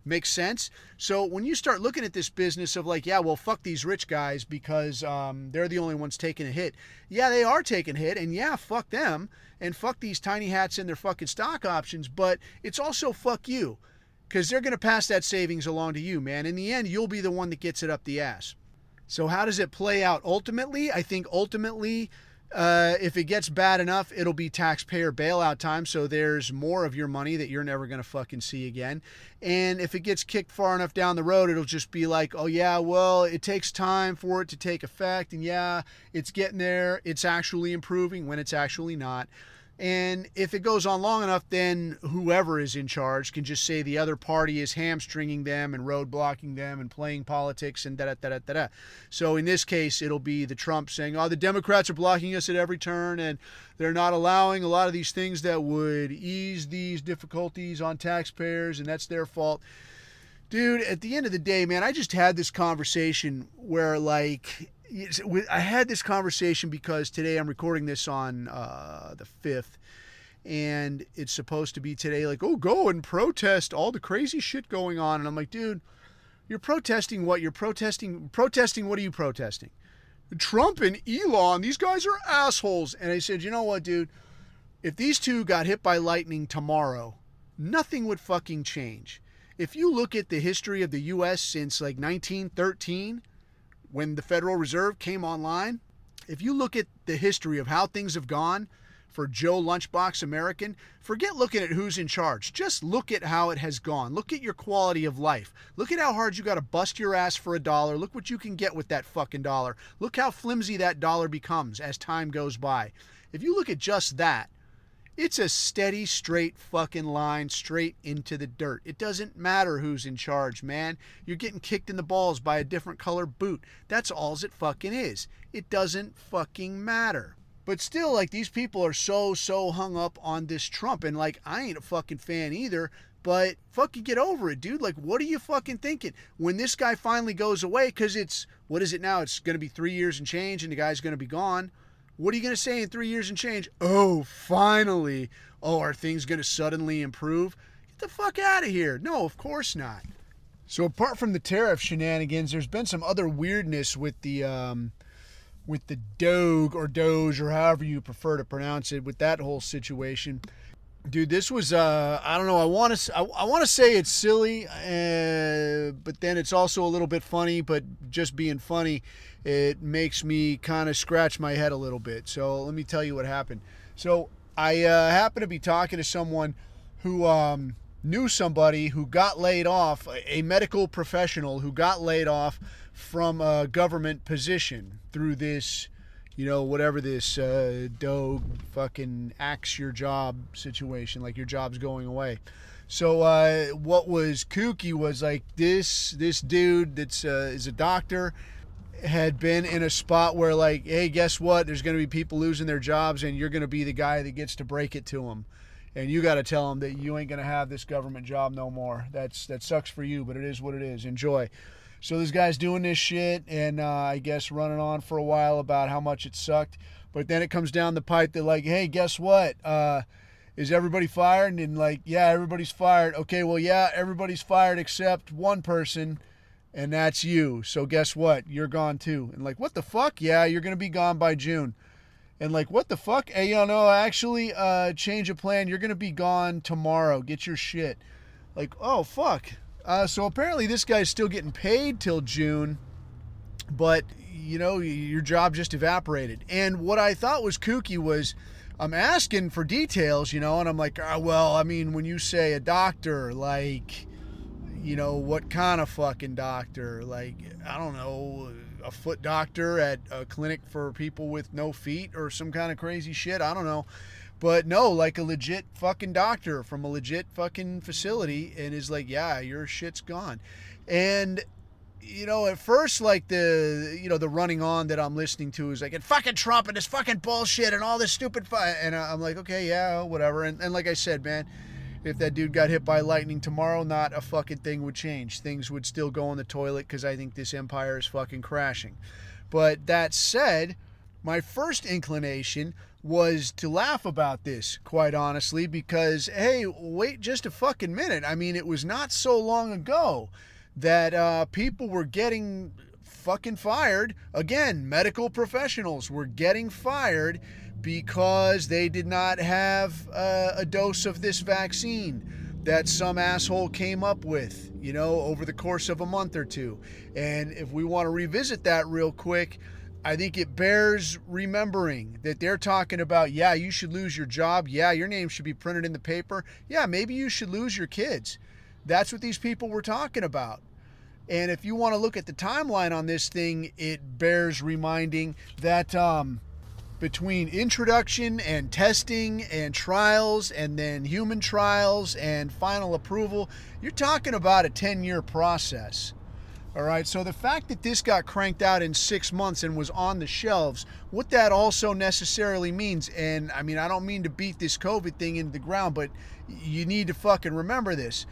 Makes sense? So when you start looking at this business of like, yeah, well, fuck these rich guys because they're the only ones taking a hit. Yeah, they are taking a hit, and yeah, fuck them, and fuck these tiny hats and their fucking stock options, but it's also fuck you because they're going to pass that savings along to you, man. In the end, you'll be the one that gets it up the ass. So how does it play out ultimately? I think ultimately, if it gets bad enough, it'll be taxpayer bailout time. So there's more of your money that you're never going to fucking see again. And if it gets kicked far enough down the road, it'll just be like, oh yeah, well, it takes time for it to take effect. And yeah, it's getting there. It's actually improving when it's actually not. And if it goes on long enough, then whoever is in charge can just say the other party is hamstringing them and roadblocking them and playing politics and da-da-da-da-da. So in this case, it'll be the Trump saying, oh, the Democrats are blocking us at every turn and they're not allowing a lot of these things that would ease these difficulties on taxpayers, and that's their fault. Dude, at the end of the day, man, I just had this conversation where, like, I had this conversation because today I'm recording this on the 5th, and it's supposed to be today, like, oh, go and protest all the crazy shit going on. And I'm like, dude, you're protesting what? You're protesting what are you protesting? Trump and Elon, these guys are assholes. And I said, you know what, dude? If these two got hit by lightning tomorrow, nothing would fucking change. If you look at the history of the U.S. since like 1913, when the Federal Reserve came online, if you look at the history of how things have gone for Joe Lunchbox American, forget looking at who's in charge. Just look at how it has gone. Look at your quality of life. Look at how hard you got to bust your ass for $1. Look what you can get with that fucking dollar. Look how flimsy that dollar becomes as time goes by. If you look at just that, it's a steady, straight fucking line straight into the dirt. It doesn't matter who's in charge, man. You're getting kicked in the balls by a different color boot. That's all it fucking is. It doesn't fucking matter. But still, like, these people are so hung up on this Trump. And, like, I ain't a fucking fan either. But fucking get over it, dude. Like, what are you fucking thinking? When this guy finally goes away, because it's, what is it now? It's going to be 3 years and change, and the guy's going to be gone. What are you going to say in 3 years and change? Oh, finally. Oh, are things going to suddenly improve? Get the fuck out of here. No, of course not. So apart from the tariff shenanigans, there's been some other weirdness with the Doge or Doge or however you prefer to pronounce it, with that whole situation. Dude, this was I don't know. I want to say it's silly, but then it's also a little bit funny. But just being funny, it makes me kind of scratch my head a little bit. So let me tell you what happened. So I happened to be talking to someone who knew somebody who got laid off, a medical professional who got laid off from a government position through this, whatever this Doge fucking axe your job situation, like your job's going away. So what was kooky was like this dude that's is a doctor, had been in a spot where like, hey, guess what? There's going to be people losing their jobs, and you're going to be the guy that gets to break it to them. And you got to tell them that you ain't going to have this government job no more. That sucks for you, but it is what it is. Enjoy. So this guy's doing this shit, and I guess running on for a while about how much it sucked. But then it comes down the pipe that like, hey, guess what? Is everybody fired? And like, yeah, everybody's fired. Okay, well, yeah, everybody's fired except one person, and that's you. So guess what? You're gone too. And like, what the fuck? Yeah, you're going to be gone by June. And like, what the fuck? Hey, no, actually, change of plan. You're going to be gone tomorrow. Get your shit. Like, oh, fuck. So apparently this guy's still getting paid till June, but, your job just evaporated. And what I thought was kooky was I'm asking for details, and I'm like, well, I mean, when you say a doctor, like, what kind of fucking doctor? Like, I don't know, a foot doctor at a clinic for people with no feet or some kind of crazy shit? I don't know. But no, like a legit fucking doctor from a legit fucking facility, and is like, yeah, your shit's gone. And, at first, like the running on that I'm listening to is like, and fucking Trump and this fucking bullshit and all this stupid and I'm like, okay, yeah, whatever. And like I said, man, if that dude got hit by lightning tomorrow, not a fucking thing would change. Things would still go in the toilet because I think this empire is fucking crashing. But that said, my first inclination was to laugh about this, quite honestly, because, hey, wait just a fucking minute. I mean, it was not so long ago that people were getting fucking fired. Again, medical professionals were getting fired because they did not have a dose of this vaccine that some asshole came up with, over the course of a month or two. And if we want to revisit that real quick, I think it bears remembering that they're talking about, yeah, you should lose your job. Yeah, your name should be printed in the paper. Yeah, maybe you should lose your kids. That's what these people were talking about. And if you want to look at the timeline on this thing, it bears reminding that between introduction and testing and trials and then human trials and final approval, you're talking about a 10-year process. All right, so the fact that this got cranked out in 6 months and was on the shelves, what that also necessarily means, and I mean, I don't mean to beat this COVID thing into the ground, but you need to fucking remember this.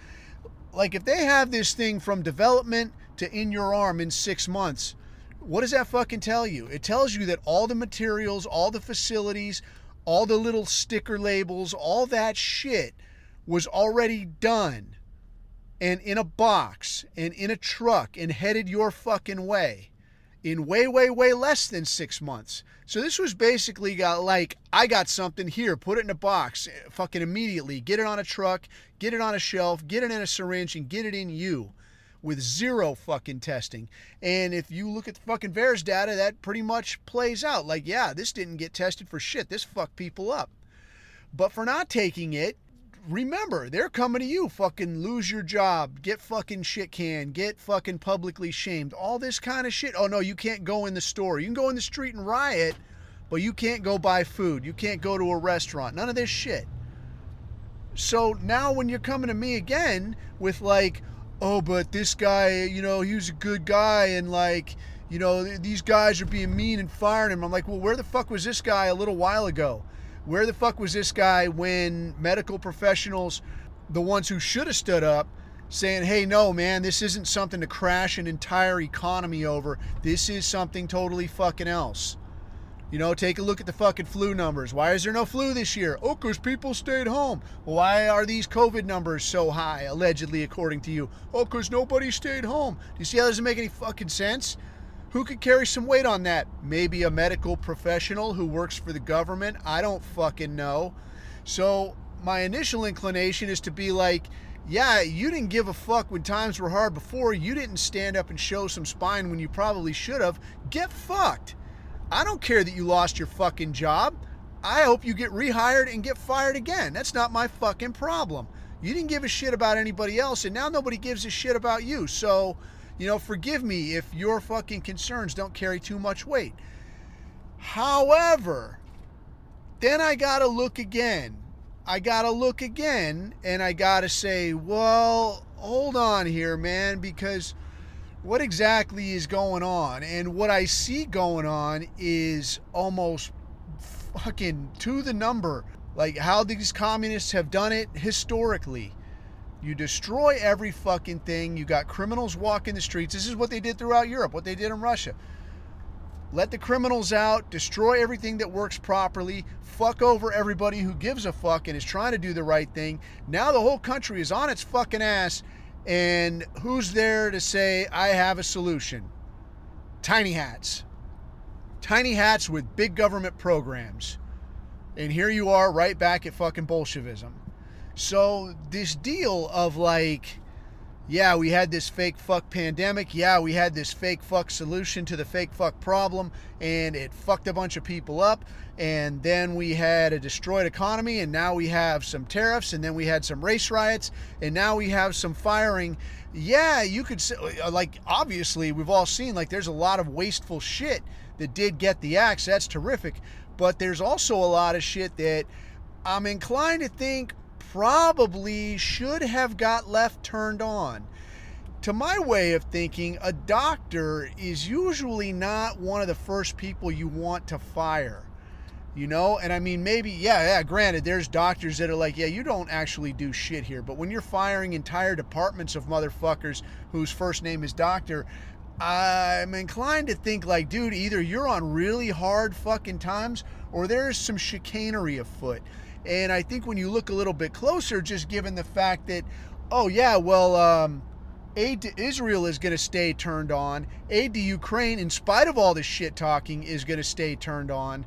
Like, if they have this thing from development to in your arm in 6 months, what does that fucking tell you? It tells you that all the materials, all the facilities, all the little sticker labels, all that shit was already done and in a box and in a truck and headed your fucking way in way, way, way less than 6 months. So this was basically got like, I got something here, put it in a box, fucking immediately, get it on a truck, get it on a shelf, get it in a syringe, and get it in you with zero fucking testing. And if you look at the fucking VAERS data, that pretty much plays out. Like, yeah, this didn't get tested for shit. This fucked people up. But for not taking it, remember, they're coming to you. Fucking lose your job, get fucking shit canned, get fucking publicly shamed, all this kind of shit. Oh no, you can't go in the store. You can go in the street and riot, but you can't go buy food. You can't go to a restaurant. None of this shit. So now when you're coming to me again with like, oh, but this guy, he was a good guy, and like, these guys are being mean and firing him. I'm like, well, where the fuck was this guy a little while ago? Where the fuck was this guy when medical professionals, the ones who should have stood up, saying, hey, no, man, this isn't something to crash an entire economy over. This is something totally fucking else. Take a look at the fucking flu numbers. Why is there no flu this year? Oh, because people stayed home. Why are these COVID numbers so high, allegedly, according to you? Oh, because nobody stayed home. Do you see how that doesn't make any fucking sense? Who could carry some weight on that? Maybe a medical professional who works for the government? I don't fucking know. So my initial inclination is to be like, yeah, you didn't give a fuck when times were hard before. You didn't stand up and show some spine when you probably should have. Get fucked. I don't care that you lost your fucking job. I hope you get rehired and get fired again. That's not my fucking problem. You didn't give a shit about anybody else, and now nobody gives a shit about you. So, forgive me if your fucking concerns don't carry too much weight. However, then I gotta look again. And I gotta say, well, hold on here, man, because what exactly is going on? And what I see going on is almost fucking to the number, like how these communists have done it historically. You destroy every fucking thing. You got criminals walking the streets. This is what they did throughout Europe, what they did in Russia. Let the criminals out, destroy everything that works properly, fuck over everybody who gives a fuck and is trying to do the right thing. Now the whole country is on its fucking ass, and who's there to say, I have a solution? Tiny hats. Tiny hats with big government programs. And here you are right back at fucking Bolshevism. So this deal of like, yeah, we had this fake fuck pandemic. Yeah, we had this fake fuck solution to the fake fuck problem, and it fucked a bunch of people up. And then we had a destroyed economy, and now we have some tariffs, and then we had some race riots, and now we have some firing. Yeah, you could say, like, obviously, we've all seen, like, there's a lot of wasteful shit that did get the axe. That's terrific. But there's also a lot of shit that I'm inclined to think probably should have got left turned on. To my way of thinking, a doctor is usually not one of the first people you want to fire. And I mean, maybe, yeah, granted, there's doctors that are like, yeah, you don't actually do shit here. But when you're firing entire departments of motherfuckers whose first name is doctor, I'm inclined to think like, dude, either you're on really hard fucking times or there's some chicanery afoot. And I think when you look a little bit closer, just given the fact that, oh yeah, well, aid to Israel is going to stay turned on. Aid to Ukraine, in spite of all this shit talking, is going to stay turned on.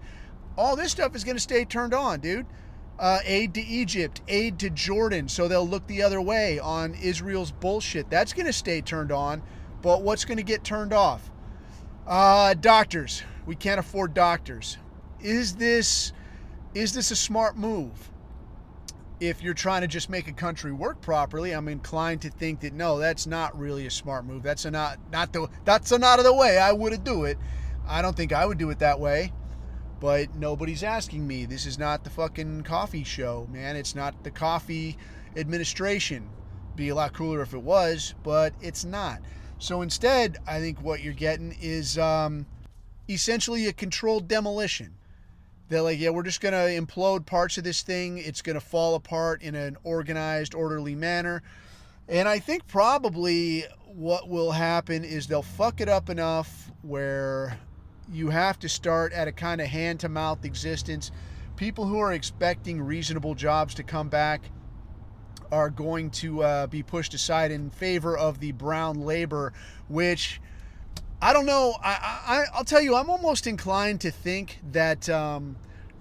All this stuff is going to stay turned on, dude. Aid to Egypt, aid to Jordan, so they'll look the other way on Israel's bullshit. That's going to stay turned on. But what's going to get turned off? Doctors. We can't afford doctors. Is this a smart move? If you're trying to just make a country work properly, I'm inclined to think that no, that's not really a smart move. That's not the way I would do it. I don't think I would do it that way. But nobody's asking me. This is not the fucking coffee show, man. It's not the coffee administration. Be a lot cooler if it was, but it's not. So instead, I think what you're getting is essentially a controlled demolition. They're like, yeah, we're just going to implode parts of this thing. It's going to fall apart in an organized, orderly manner. And I think probably what will happen is they'll fuck it up enough where you have to start at a kind of hand-to-mouth existence. People who are expecting reasonable jobs to come back are going to be pushed aside in favor of the brown labor, which I don't know. I'll tell you, I'm almost inclined to think that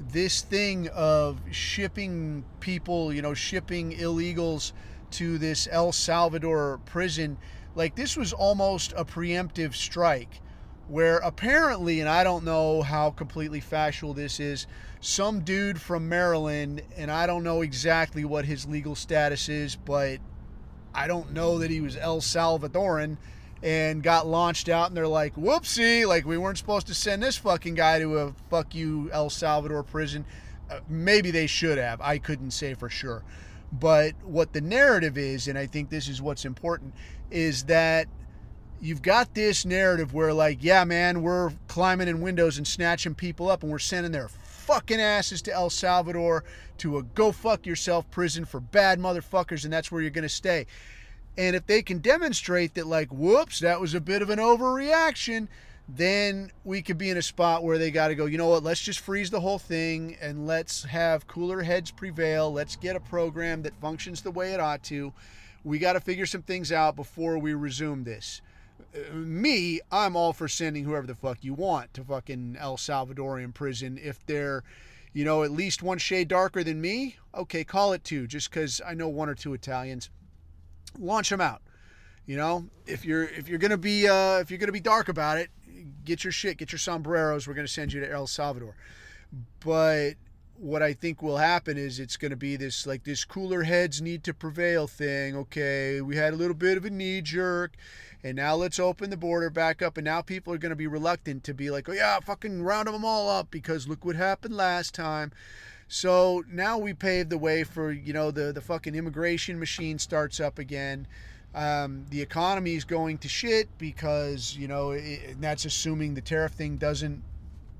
this thing of shipping people, shipping illegals to this El Salvador prison, like this was almost a preemptive strike where apparently, and I don't know how completely factual this is, some dude from Maryland, and I don't know exactly what his legal status is, but I don't know that he was El Salvadoran, and got launched out, and they're like, whoopsie, like we weren't supposed to send this fucking guy to a fuck you El Salvador prison. Maybe they should have. I couldn't say for sure. But what the narrative is, and I think this is what's important, is that you've got this narrative where like, yeah, man, we're climbing in windows and snatching people up, and we're sending their fucking asses to El Salvador to a go fuck yourself prison for bad motherfuckers, and that's where you're going to stay. And if they can demonstrate that, like, whoops, that was a bit of an overreaction, then we could be in a spot where they got to go, you know what, let's just freeze the whole thing and let's have cooler heads prevail. Let's get a program that functions the way it ought to. We got to figure some things out before we resume this. I'm all for sending whoever the fuck you want to fucking El Salvadorian prison if they're, at least one shade darker than me, okay, call it two, just because I know one or two Italians. Launch them out. If you're gonna be dark about it, get your shit, get your sombreros. We're gonna send you to El Salvador. But what I think will happen is it's gonna be this cooler heads need to prevail thing. Okay, we had a little bit of a knee jerk, and now let's open the border back up, and now people are gonna be reluctant to be like, oh yeah, fucking round them all up because look what happened last time. So now we paved the way for the fucking immigration machine starts up again. The economy is going to shit because that's assuming the tariff thing doesn't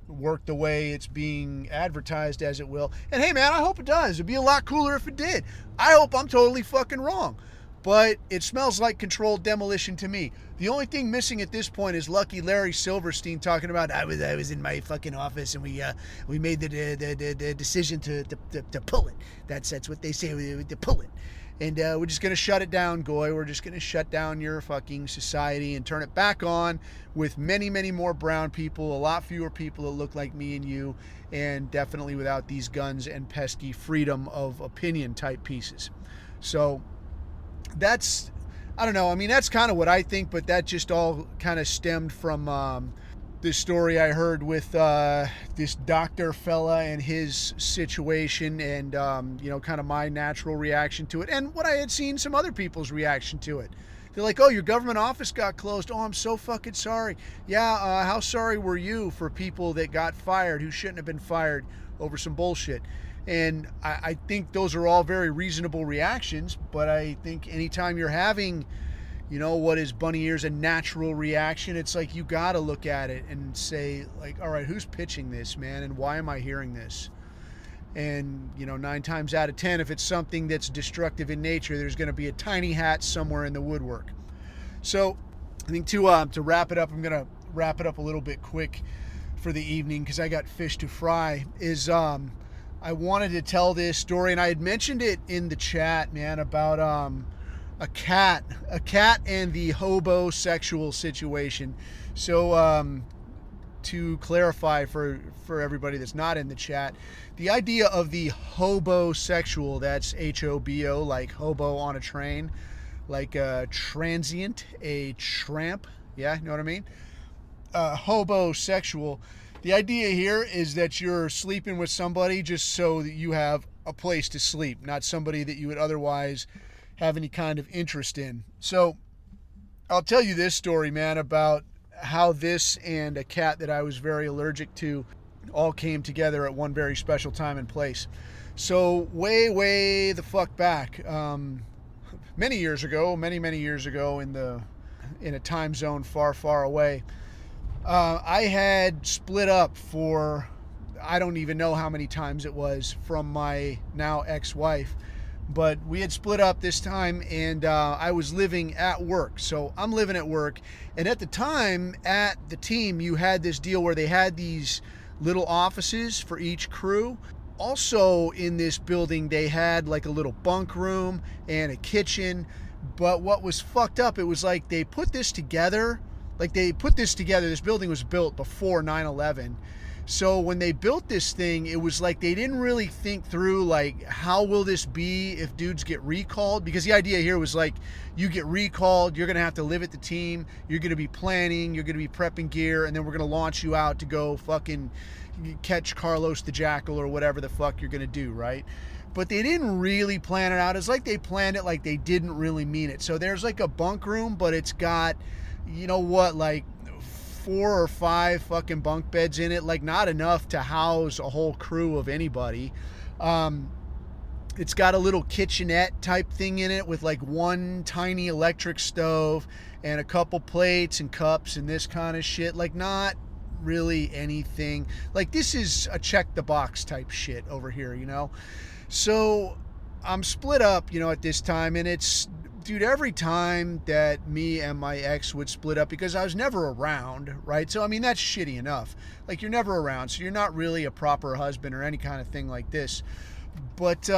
work the way it's being advertised as it will. And hey man, I hope it does. It'd be a lot cooler if it did. I hope I'm totally fucking wrong. But it smells like controlled demolition to me. The only thing missing at this point is Lucky Larry Silverstein talking about I was in my fucking office and we made the decision to pull it. That's what they say, to pull it. And we're just going to shut it down, Goy. We're just going to shut down your fucking society and turn it back on with many, many more brown people, a lot fewer people that look like me and you, and definitely without these guns and pesky freedom of opinion type pieces. So that's, I don't know. I mean, that's kind of what I think, but that just all kind of stemmed from this story I heard with this doctor fella and his situation, and kind of my natural reaction to it, and what I had seen some other people's reaction to it. They're like, oh, your government office got closed. Oh, I'm so fucking sorry. Yeah, how sorry were you for people that got fired who shouldn't have been fired over some bullshit? And I think those are all very reasonable reactions, but I think anytime you're having what is bunny ears a natural reaction, it's like you got to look at it and say, like, all right, who's pitching this, man, and why am I hearing this? And 9 times out of 10, if it's something that's destructive in nature, there's going to be a tiny hat somewhere in the woodwork. So I think to wrap it up, I'm going to wrap it up a little bit quick for the evening because I got fish to fry. Is I wanted to tell this story, and I had mentioned it in the chat, man, about a cat and the hobosexual situation. So to clarify for everybody that's not in the chat, the idea of the hobosexual, that's H-O-B-O, like hobo on a train, like a transient, a tramp, yeah, you know what I mean? Hobosexual. The idea here is that you're sleeping with somebody just so that you have a place to sleep, not somebody that you would otherwise have any kind of interest in. So I'll tell you this story, man, about how this and a cat that I was very allergic to all came together at one very special time and place. So way the fuck back, many years ago in a time zone far away, I had split up for, I don't even know how many times it was, from my now ex-wife. But we had split up this time, and I was living at work. So I'm living at work. And at the time, at the team, you had this deal where they had these little offices for each crew. Also in this building, they had like a little bunk room and a kitchen. But what was fucked up, it was like they put this together. This building was built before 9/11. So when they built this thing, it was like they didn't really think through, like, how will this be if dudes get recalled? Because the idea here was like, you get recalled, you're going to have to live at the team, you're going to be planning, you're going to be prepping gear, and then we're going to launch you out to go fucking catch Carlos the Jackal or whatever the fuck you're going to do, right? But they didn't really plan it out. It's like they planned it like they didn't really mean it. So there's like a bunk room, but it's got, like 4 or 5 fucking bunk beds in it, like not enough to house a whole crew of anybody. It's got a little kitchenette type thing in it with like one tiny electric stove and a couple plates and cups and this kind of shit. Like not really anything. Like this is a check the box type shit over here, So I'm split up, at this time, and it's, dude, every time that me and my ex would split up, because I was never around, right? So, I mean, that's shitty enough. Like, you're never around, so you're not really a proper husband or any kind of thing like this. But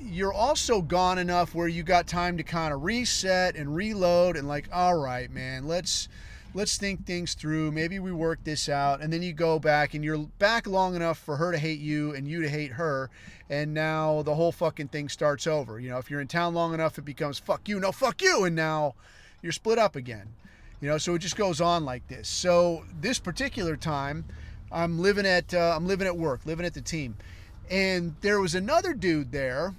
you're also gone enough where you got time to kind of reset and reload and like, all right, man, let's let's think things through. Maybe we work this out. And then you go back and you're back long enough for her to hate you and you to hate her. And now the whole fucking thing starts over. You know, if you're in town long enough, it becomes fuck you, no fuck you. And now you're split up again. You know, so it just goes on like this. So this particular time, I'm living at work, living at the team. And there was another dude there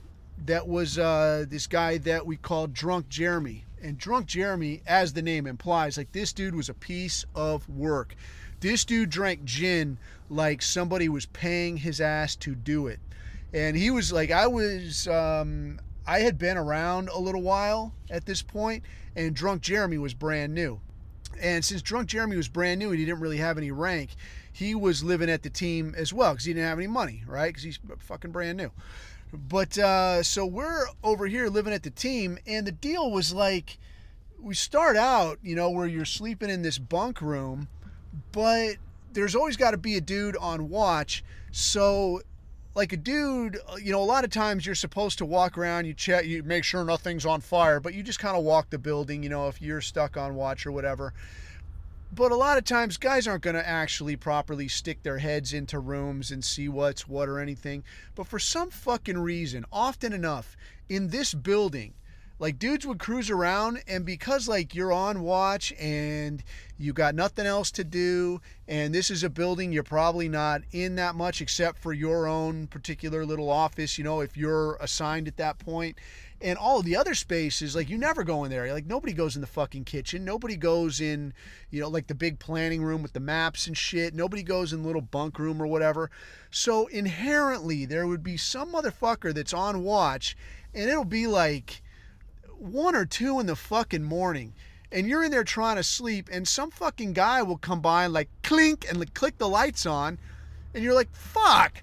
that was this guy that we called Drunk Jeremy. And Drunk Jeremy, as the name implies, like this dude was a piece of work. This dude drank gin like somebody was paying his ass to do it. And he was like, I had been around a little while at this point, and Drunk Jeremy was brand new. And since Drunk Jeremy was brand new and he didn't really have any rank, he was living at the team as well because he didn't have any money, right? Because he's fucking brand new. But so we're over here living at the team, and the deal was like, we start out, you know, where you're sleeping in this bunk room, but there's always got to be a dude on watch. So like a dude, you know, a lot of times you're supposed to walk around, you check, you make sure nothing's on fire, but you just kind of walk the building, you know, if you're stuck on watch or whatever. But a lot of times guys aren't going to actually properly stick their heads into rooms and see what's what or anything. But for some fucking reason, often enough in this building, like dudes would cruise around, and because like you're on watch and you got nothing else to do, and this is a building you're probably not in that much except for your own particular little office, you know, if you're assigned at that point. And all of the other spaces, like you never go in there. Like nobody goes in the fucking kitchen. Nobody goes in, you know, like the big planning room with the maps and shit. Nobody goes in the little bunk room or whatever. So inherently there would be some motherfucker that's on watch, and it'll be like 1 or 2 in the fucking morning, and you're in there trying to sleep, and some fucking guy will come by and like clink and like click the lights on, and you're like, fuck.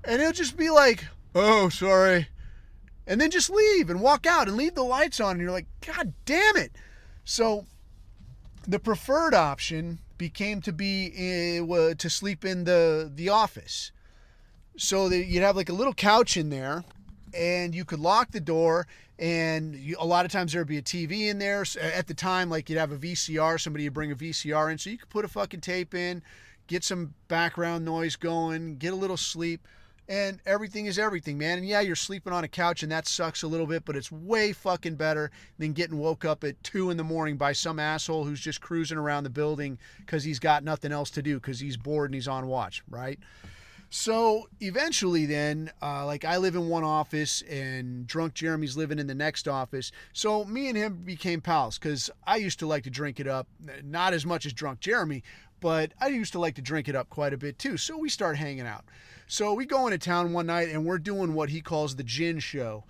And he'll just be like, oh, sorry. And then just leave and walk out and leave the lights on. And you're like, God damn it. So the preferred option became to be to sleep in the office. So that you'd have like a little couch in there, and you could lock the door, and a lot of times there would be a TV in there. So at the time, like you'd have a VCR, somebody would bring a VCR in, so you could put a fucking tape in, get some background noise going, get a little sleep. And everything is everything, man. And yeah, you're sleeping on a couch, and that sucks a little bit, but it's way fucking better than getting woke up at 2 in the morning by some asshole who's just cruising around the building because he's got nothing else to do because he's bored and he's on watch, right? So eventually then, like I live in one office and Drunk Jeremy's living in the next office. So me and him became pals because I used to like to drink it up, not as much as Drunk Jeremy, but I used to like to drink it up quite a bit too. So we start hanging out. So we go into town one night and we're doing what he calls the gin show.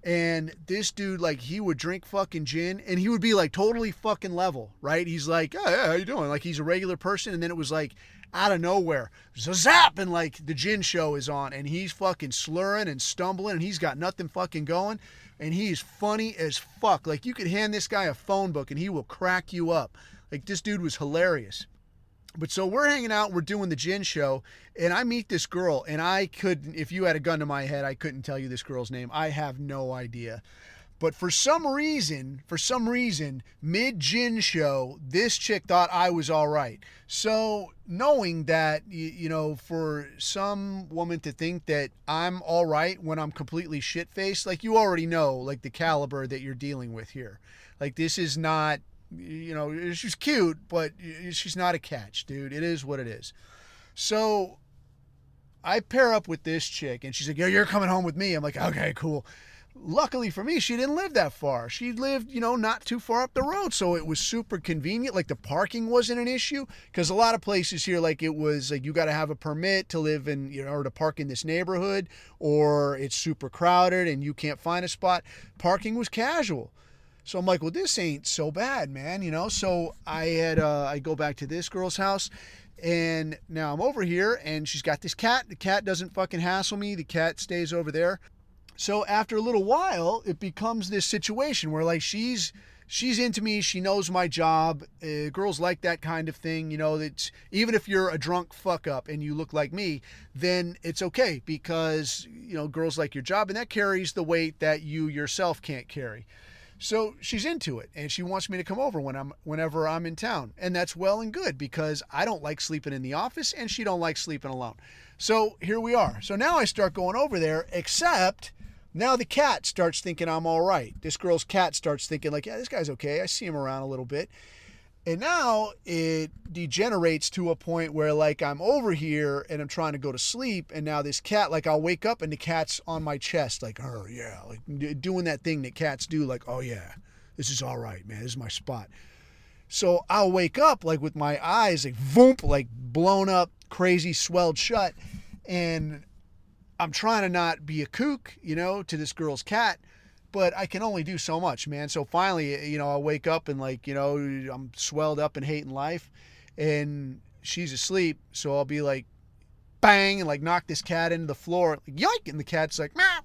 And this dude, like, he would drink fucking gin and he would be like totally fucking level, right? He's like, oh, yeah, how you doing? Like he's a regular person. And then it was like out of nowhere, zap, and like the gin show is on and he's fucking slurring and stumbling and he's got nothing fucking going. And he's funny as fuck. Like you could hand this guy a phone book and he will crack you up. Like this dude was hilarious. But so we're hanging out, we're doing the gin show, and I meet this girl, and I couldn't, if you had a gun to my head, I couldn't tell you this girl's name. I have no idea. But for some reason, mid-gin show, this chick thought I was all right. So knowing that, you know, for some woman to think that I'm all right when I'm completely shit-faced, like you already know, like the caliber that you're dealing with here. Like this is not, you know, she's cute, but she's not a catch, dude. It is what it is. So I pair up with this chick, and she's like, yeah, you're coming home with me. I'm like, okay, cool. Luckily for me, she didn't live that far. She lived, you know, not too far up the road, so it was super convenient. Like the parking wasn't an issue, because a lot of places here, like it was like you got to have a permit to live in, you know, or to park in this neighborhood, or it's super crowded and you can't find a spot. Parking was casual. So I'm like, well, this ain't so bad, man, you know? So I go back to this girl's house, and now I'm over here, and she's got this cat. The cat doesn't fucking hassle me. The cat stays over there. So after a little while, it becomes this situation where like she's into me. She knows my job. Girls like that kind of thing, you know, that's even if you're a drunk fuck up and you look like me, then it's okay because, you know, girls like your job, and that carries the weight that you yourself can't carry. So she's into it, and she wants me to come over whenever I'm in town, and that's well and good because I don't like sleeping in the office, and she don't like sleeping alone. So here we are. So now I start going over there, except now the cat starts thinking I'm all right. This girl's cat starts thinking like, yeah, this guy's okay. I see him around a little bit. And now it degenerates to a point where like I'm over here and I'm trying to go to sleep, and now this cat, like I'll wake up and the cat's on my chest, like, oh yeah, like doing that thing that cats do, like, oh yeah, this is all right, man, this is my spot. So I'll wake up like with my eyes like voomp, like blown up, crazy, swelled shut, and I'm trying to not be a kook, to this girl's cat. But I can only do so much, man. So finally, I'll wake up and like, I'm swelled up and hating life, and she's asleep. So I'll be like, bang, and like knock this cat into the floor, like yoink, and the cat's like, meow.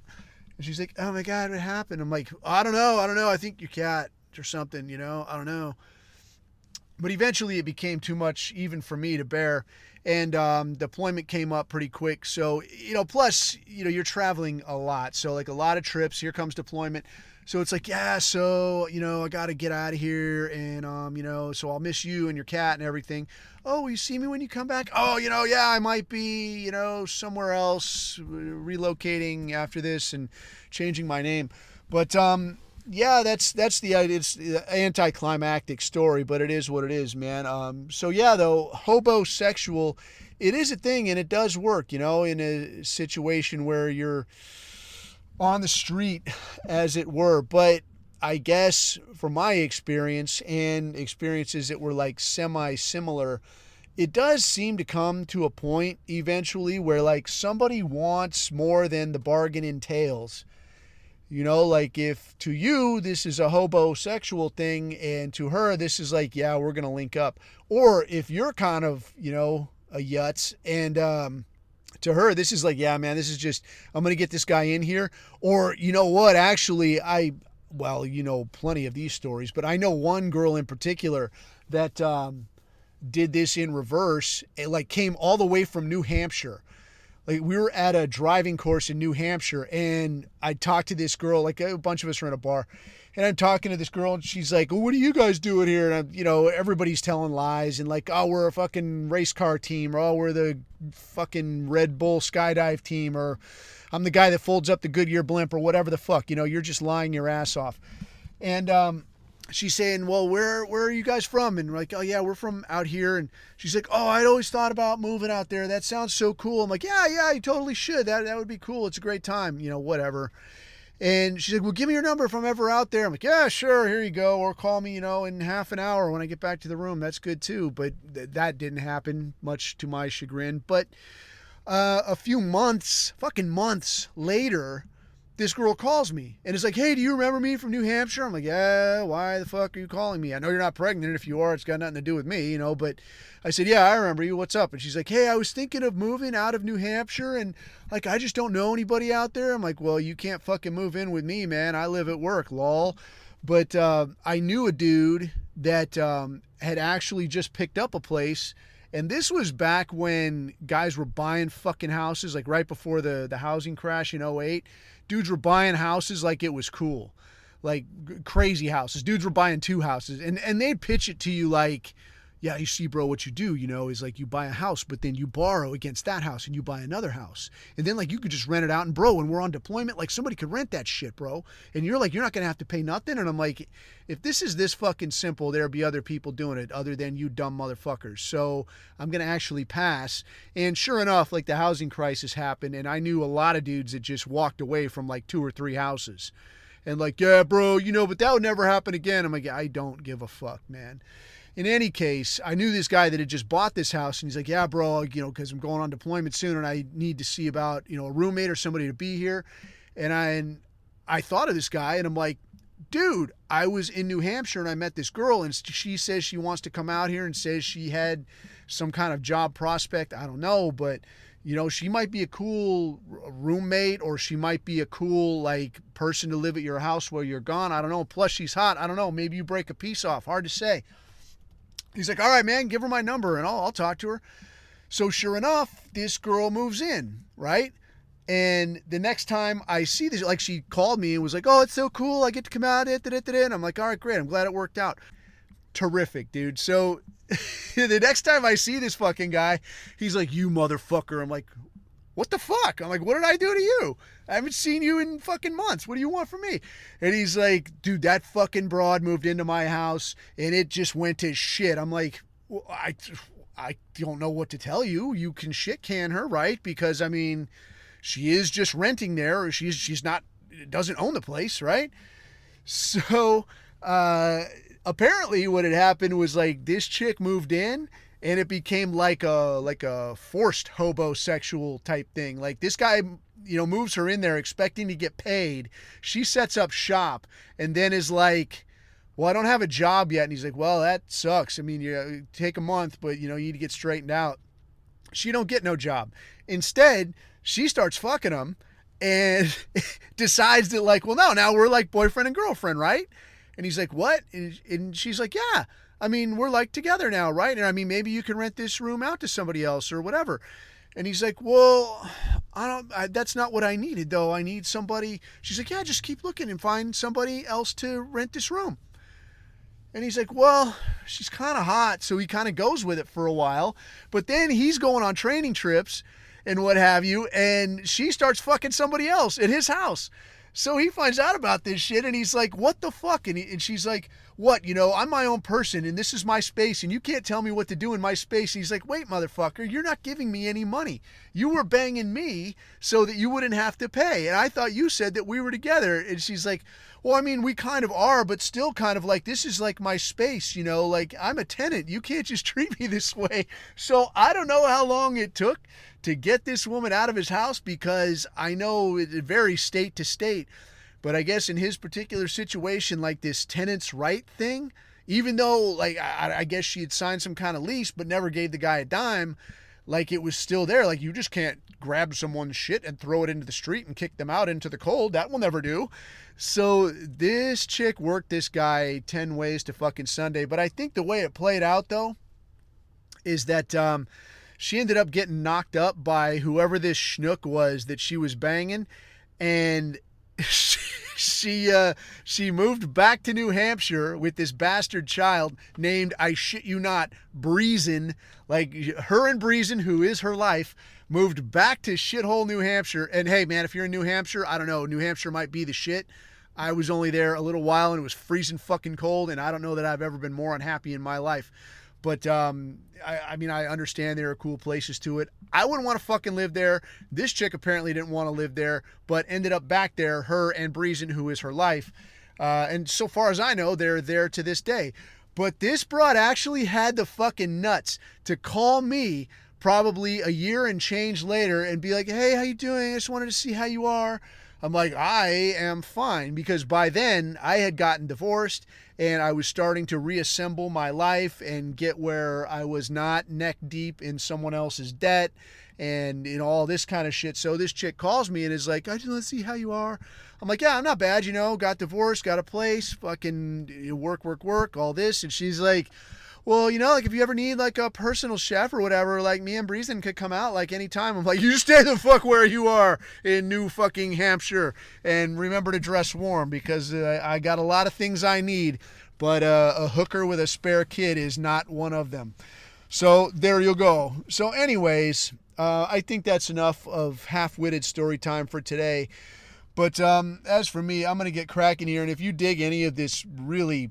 And she's like, oh my God, what happened? I'm like, I don't know. I think your cat or something, I don't know. But eventually it became too much even for me to bear. And deployment came up pretty quick. So, plus, you're traveling a lot. So like a lot of trips, here comes deployment. So it's like, yeah, so, I got to get out of here. And, so I'll miss you and your cat and everything. Oh, will you see me when you come back? Oh, yeah, I might be, somewhere else, relocating after this and changing my name. But, yeah, that's the idea. It's the anticlimactic story, but it is what it is, man. So yeah, though, hobosexual, it is a thing, and it does work, in a situation where you're on the street, as it were. But I guess from my experience and experiences that were like semi-similar, it does seem to come to a point eventually where like somebody wants more than the bargain entails. Like if to you this is a hobosexual thing, and to her this is like, yeah, we're gonna link up. Or if you're kind of, a yutz, and to her this is like, yeah, man, this is just, I'm gonna get this guy in here. Or what, actually, plenty of these stories, but I know one girl in particular that did this in reverse. It like came all the way from New Hampshire. Like we were at a driving course in New Hampshire, and I talked to this girl, like a bunch of us were in a bar, and I'm talking to this girl, and she's like, well, what are you guys doing here? And everybody's telling lies, and like, oh, we're a fucking race car team, or oh, we're the fucking Red Bull skydive team, or I'm the guy that folds up the Goodyear blimp, or whatever the fuck, you're just lying your ass off. And she's saying, well, where are you guys from? And we're like, oh yeah, we're from out here. And she's like, oh, I'd always thought about moving out there. That sounds so cool. I'm like, yeah, you totally should. That would be cool. It's a great time, whatever. And she's like, well, give me your number if I'm ever out there. I'm like, yeah, sure, here you go. Or call me, in half an hour when I get back to the room. That's good too. But that didn't happen, much to my chagrin. But a few months later, this girl calls me and is like, hey, do you remember me from New Hampshire? I'm like, yeah, why the fuck are you calling me? I know you're not pregnant. If you are, it's got nothing to do with me, but I said, yeah, I remember you. What's up? And she's like, hey, I was thinking of moving out of New Hampshire, and like, I just don't know anybody out there. I'm like, well, you can't fucking move in with me, man. I live at work, lol. But I knew a dude that had actually just picked up a place. And this was back when guys were buying fucking houses, like right before the housing crash in '08. Dudes were buying houses like it was cool, like crazy houses. Dudes were buying 2 houses, and they'd pitch it to you like, yeah, you see, bro, what you do, is like you buy a house, but then you borrow against that house and you buy another house. And then like you could just rent it out, and bro, when we're on deployment, like somebody could rent that shit, bro. And you're like, you're not going to have to pay nothing. And I'm like, if this is this fucking simple, there'll be other people doing it other than you dumb motherfuckers. So I'm going to actually pass. And sure enough, like the housing crisis happened, and I knew a lot of dudes that just walked away from like 2 or 3 houses. And like, yeah, bro, but that would never happen again. I'm like, I don't give a fuck, man. In any case, I knew this guy that had just bought this house, and he's like, yeah, bro, because I'm going on deployment soon, and I need to see about, a roommate or somebody to be here. And I thought of this guy, and I'm like, dude, I was in New Hampshire, and I met this girl, and she says she wants to come out here and says she had some kind of job prospect. I don't know, but, she might be a cool roommate, or she might be a cool, like, person to live at your house while you're gone. I don't know. Plus, she's hot. I don't know. Maybe you break a piece off. Hard to say. He's like, all right, man, give her my number and I'll talk to her. So sure enough, this girl moves in, right? And the next time I see this, like, she called me and was like, oh, it's so cool, I get to come out, and I'm like, all right, great, I'm glad it worked out. Terrific, dude. So the next time I see this fucking guy, he's like, you motherfucker. I'm like, what the fuck? I'm like, what did I do to you? I haven't seen you in fucking months. What do you want from me? And he's like, dude, that fucking broad moved into my house and it just went to shit. I'm like, well, I don't know what to tell you. You can shit can her, right? Because, I mean, she is just renting there, or she's not, doesn't own the place, right? So apparently what had happened was, like, this chick moved in and it became like a forced hobosexual type thing. Like, this guy, moves her in there expecting to get paid. She sets up shop and then is like, well, I don't have a job yet. And he's like, well, that sucks. I mean, you take a month, but you need to get straightened out. She don't get no job. Instead, she starts fucking him and decides that, like, well, no, now we're like boyfriend and girlfriend, right? And he's like, what? And she's like, yeah, I mean, we're like together now, right? And I mean, maybe you can rent this room out to somebody else or whatever. And he's like, well, that's not what I needed though. I need somebody. She's like, yeah, just keep looking and find somebody else to rent this room. And he's like, well, she's kind of hot. So he kind of goes with it for a while, but then he's going on training trips and what have you. And she starts fucking somebody else at his house. So he finds out about this shit and he's like, what the fuck? And she's like, what? I'm my own person and this is my space and you can't tell me what to do in my space. And he's like, wait, motherfucker, you're not giving me any money. You were banging me so that you wouldn't have to pay. And I thought you said that we were together. And she's like, well, I mean, we kind of are, but still kind of like, this is like my space, like I'm a tenant. You can't just treat me this way. So I don't know how long it took to get this woman out of his house, because I know it varies state to state. But I guess in his particular situation, like this tenant's right thing, even though, like, I guess she had signed some kind of lease but never gave the guy a dime, like, it was still there. Like, you just can't grab someone's shit and throw it into the street and kick them out into the cold. That will never do. So this chick worked this guy 10 ways to fucking Sunday. But I think the way it played out, though, is that she ended up getting knocked up by whoever this schnook was that she was banging. And she moved back to New Hampshire with this bastard child named, I shit you not, Breezen. Like, her and Breezen, who is her life, moved back to shithole New Hampshire. And hey, man, if you're in New Hampshire, I don't know, New Hampshire might be the shit. I was only there a little while and it was freezing fucking cold, and I don't know that I've ever been more unhappy in my life. But I mean, I understand there are cool places to it. I wouldn't want to fucking live there. This chick apparently didn't want to live there, but ended up back there, her and Breezen, who is her life. And so far as I know, they're there to this day. But this broad actually had the fucking nuts to call me probably a year and change later and be like, hey, how you doing? I just wanted to see how you are. I'm like, I am fine, because by then I had gotten divorced and I was starting to reassemble my life and get where I was not neck deep in someone else's debt and all this kind of shit. So this chick calls me and is like, I just want to see how you are. I'm like, yeah, I'm not bad, got divorced, got a place, fucking work, all this. And she's like, well, like, if you ever need, like, a personal chef or whatever, like, me and Breezen could come out, like, anytime. I'm like, you stay the fuck where you are in New fucking Hampshire, and remember to dress warm, because I got a lot of things I need, but a hooker with a spare kid is not one of them. So there you go. So anyways, I think that's enough of half-witted story time for today. But as for me, I'm going to get cracking here, and if you dig any of this really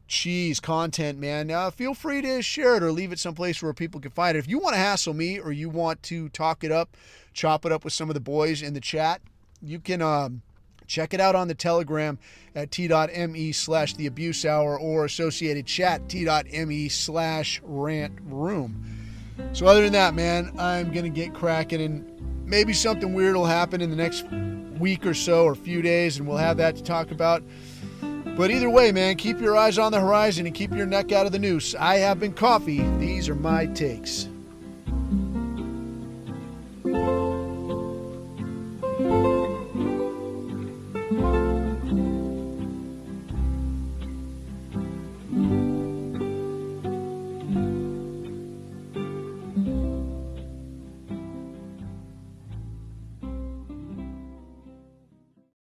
cheese content, man, feel free to share it or leave it someplace where people can find it. If you want to hassle me or you want to talk it up, chop it up with some of the boys in the chat, you can check it out on the Telegram at t.me/the abuse hour or associated chat t.me/rant room. So other than that, man, I'm gonna get cracking, and maybe something weird will happen in the next week or so or few days, and we'll have that to talk about. But either way, man, keep your eyes on the horizon and keep your neck out of the noose. I have been Coffee. These are my takes.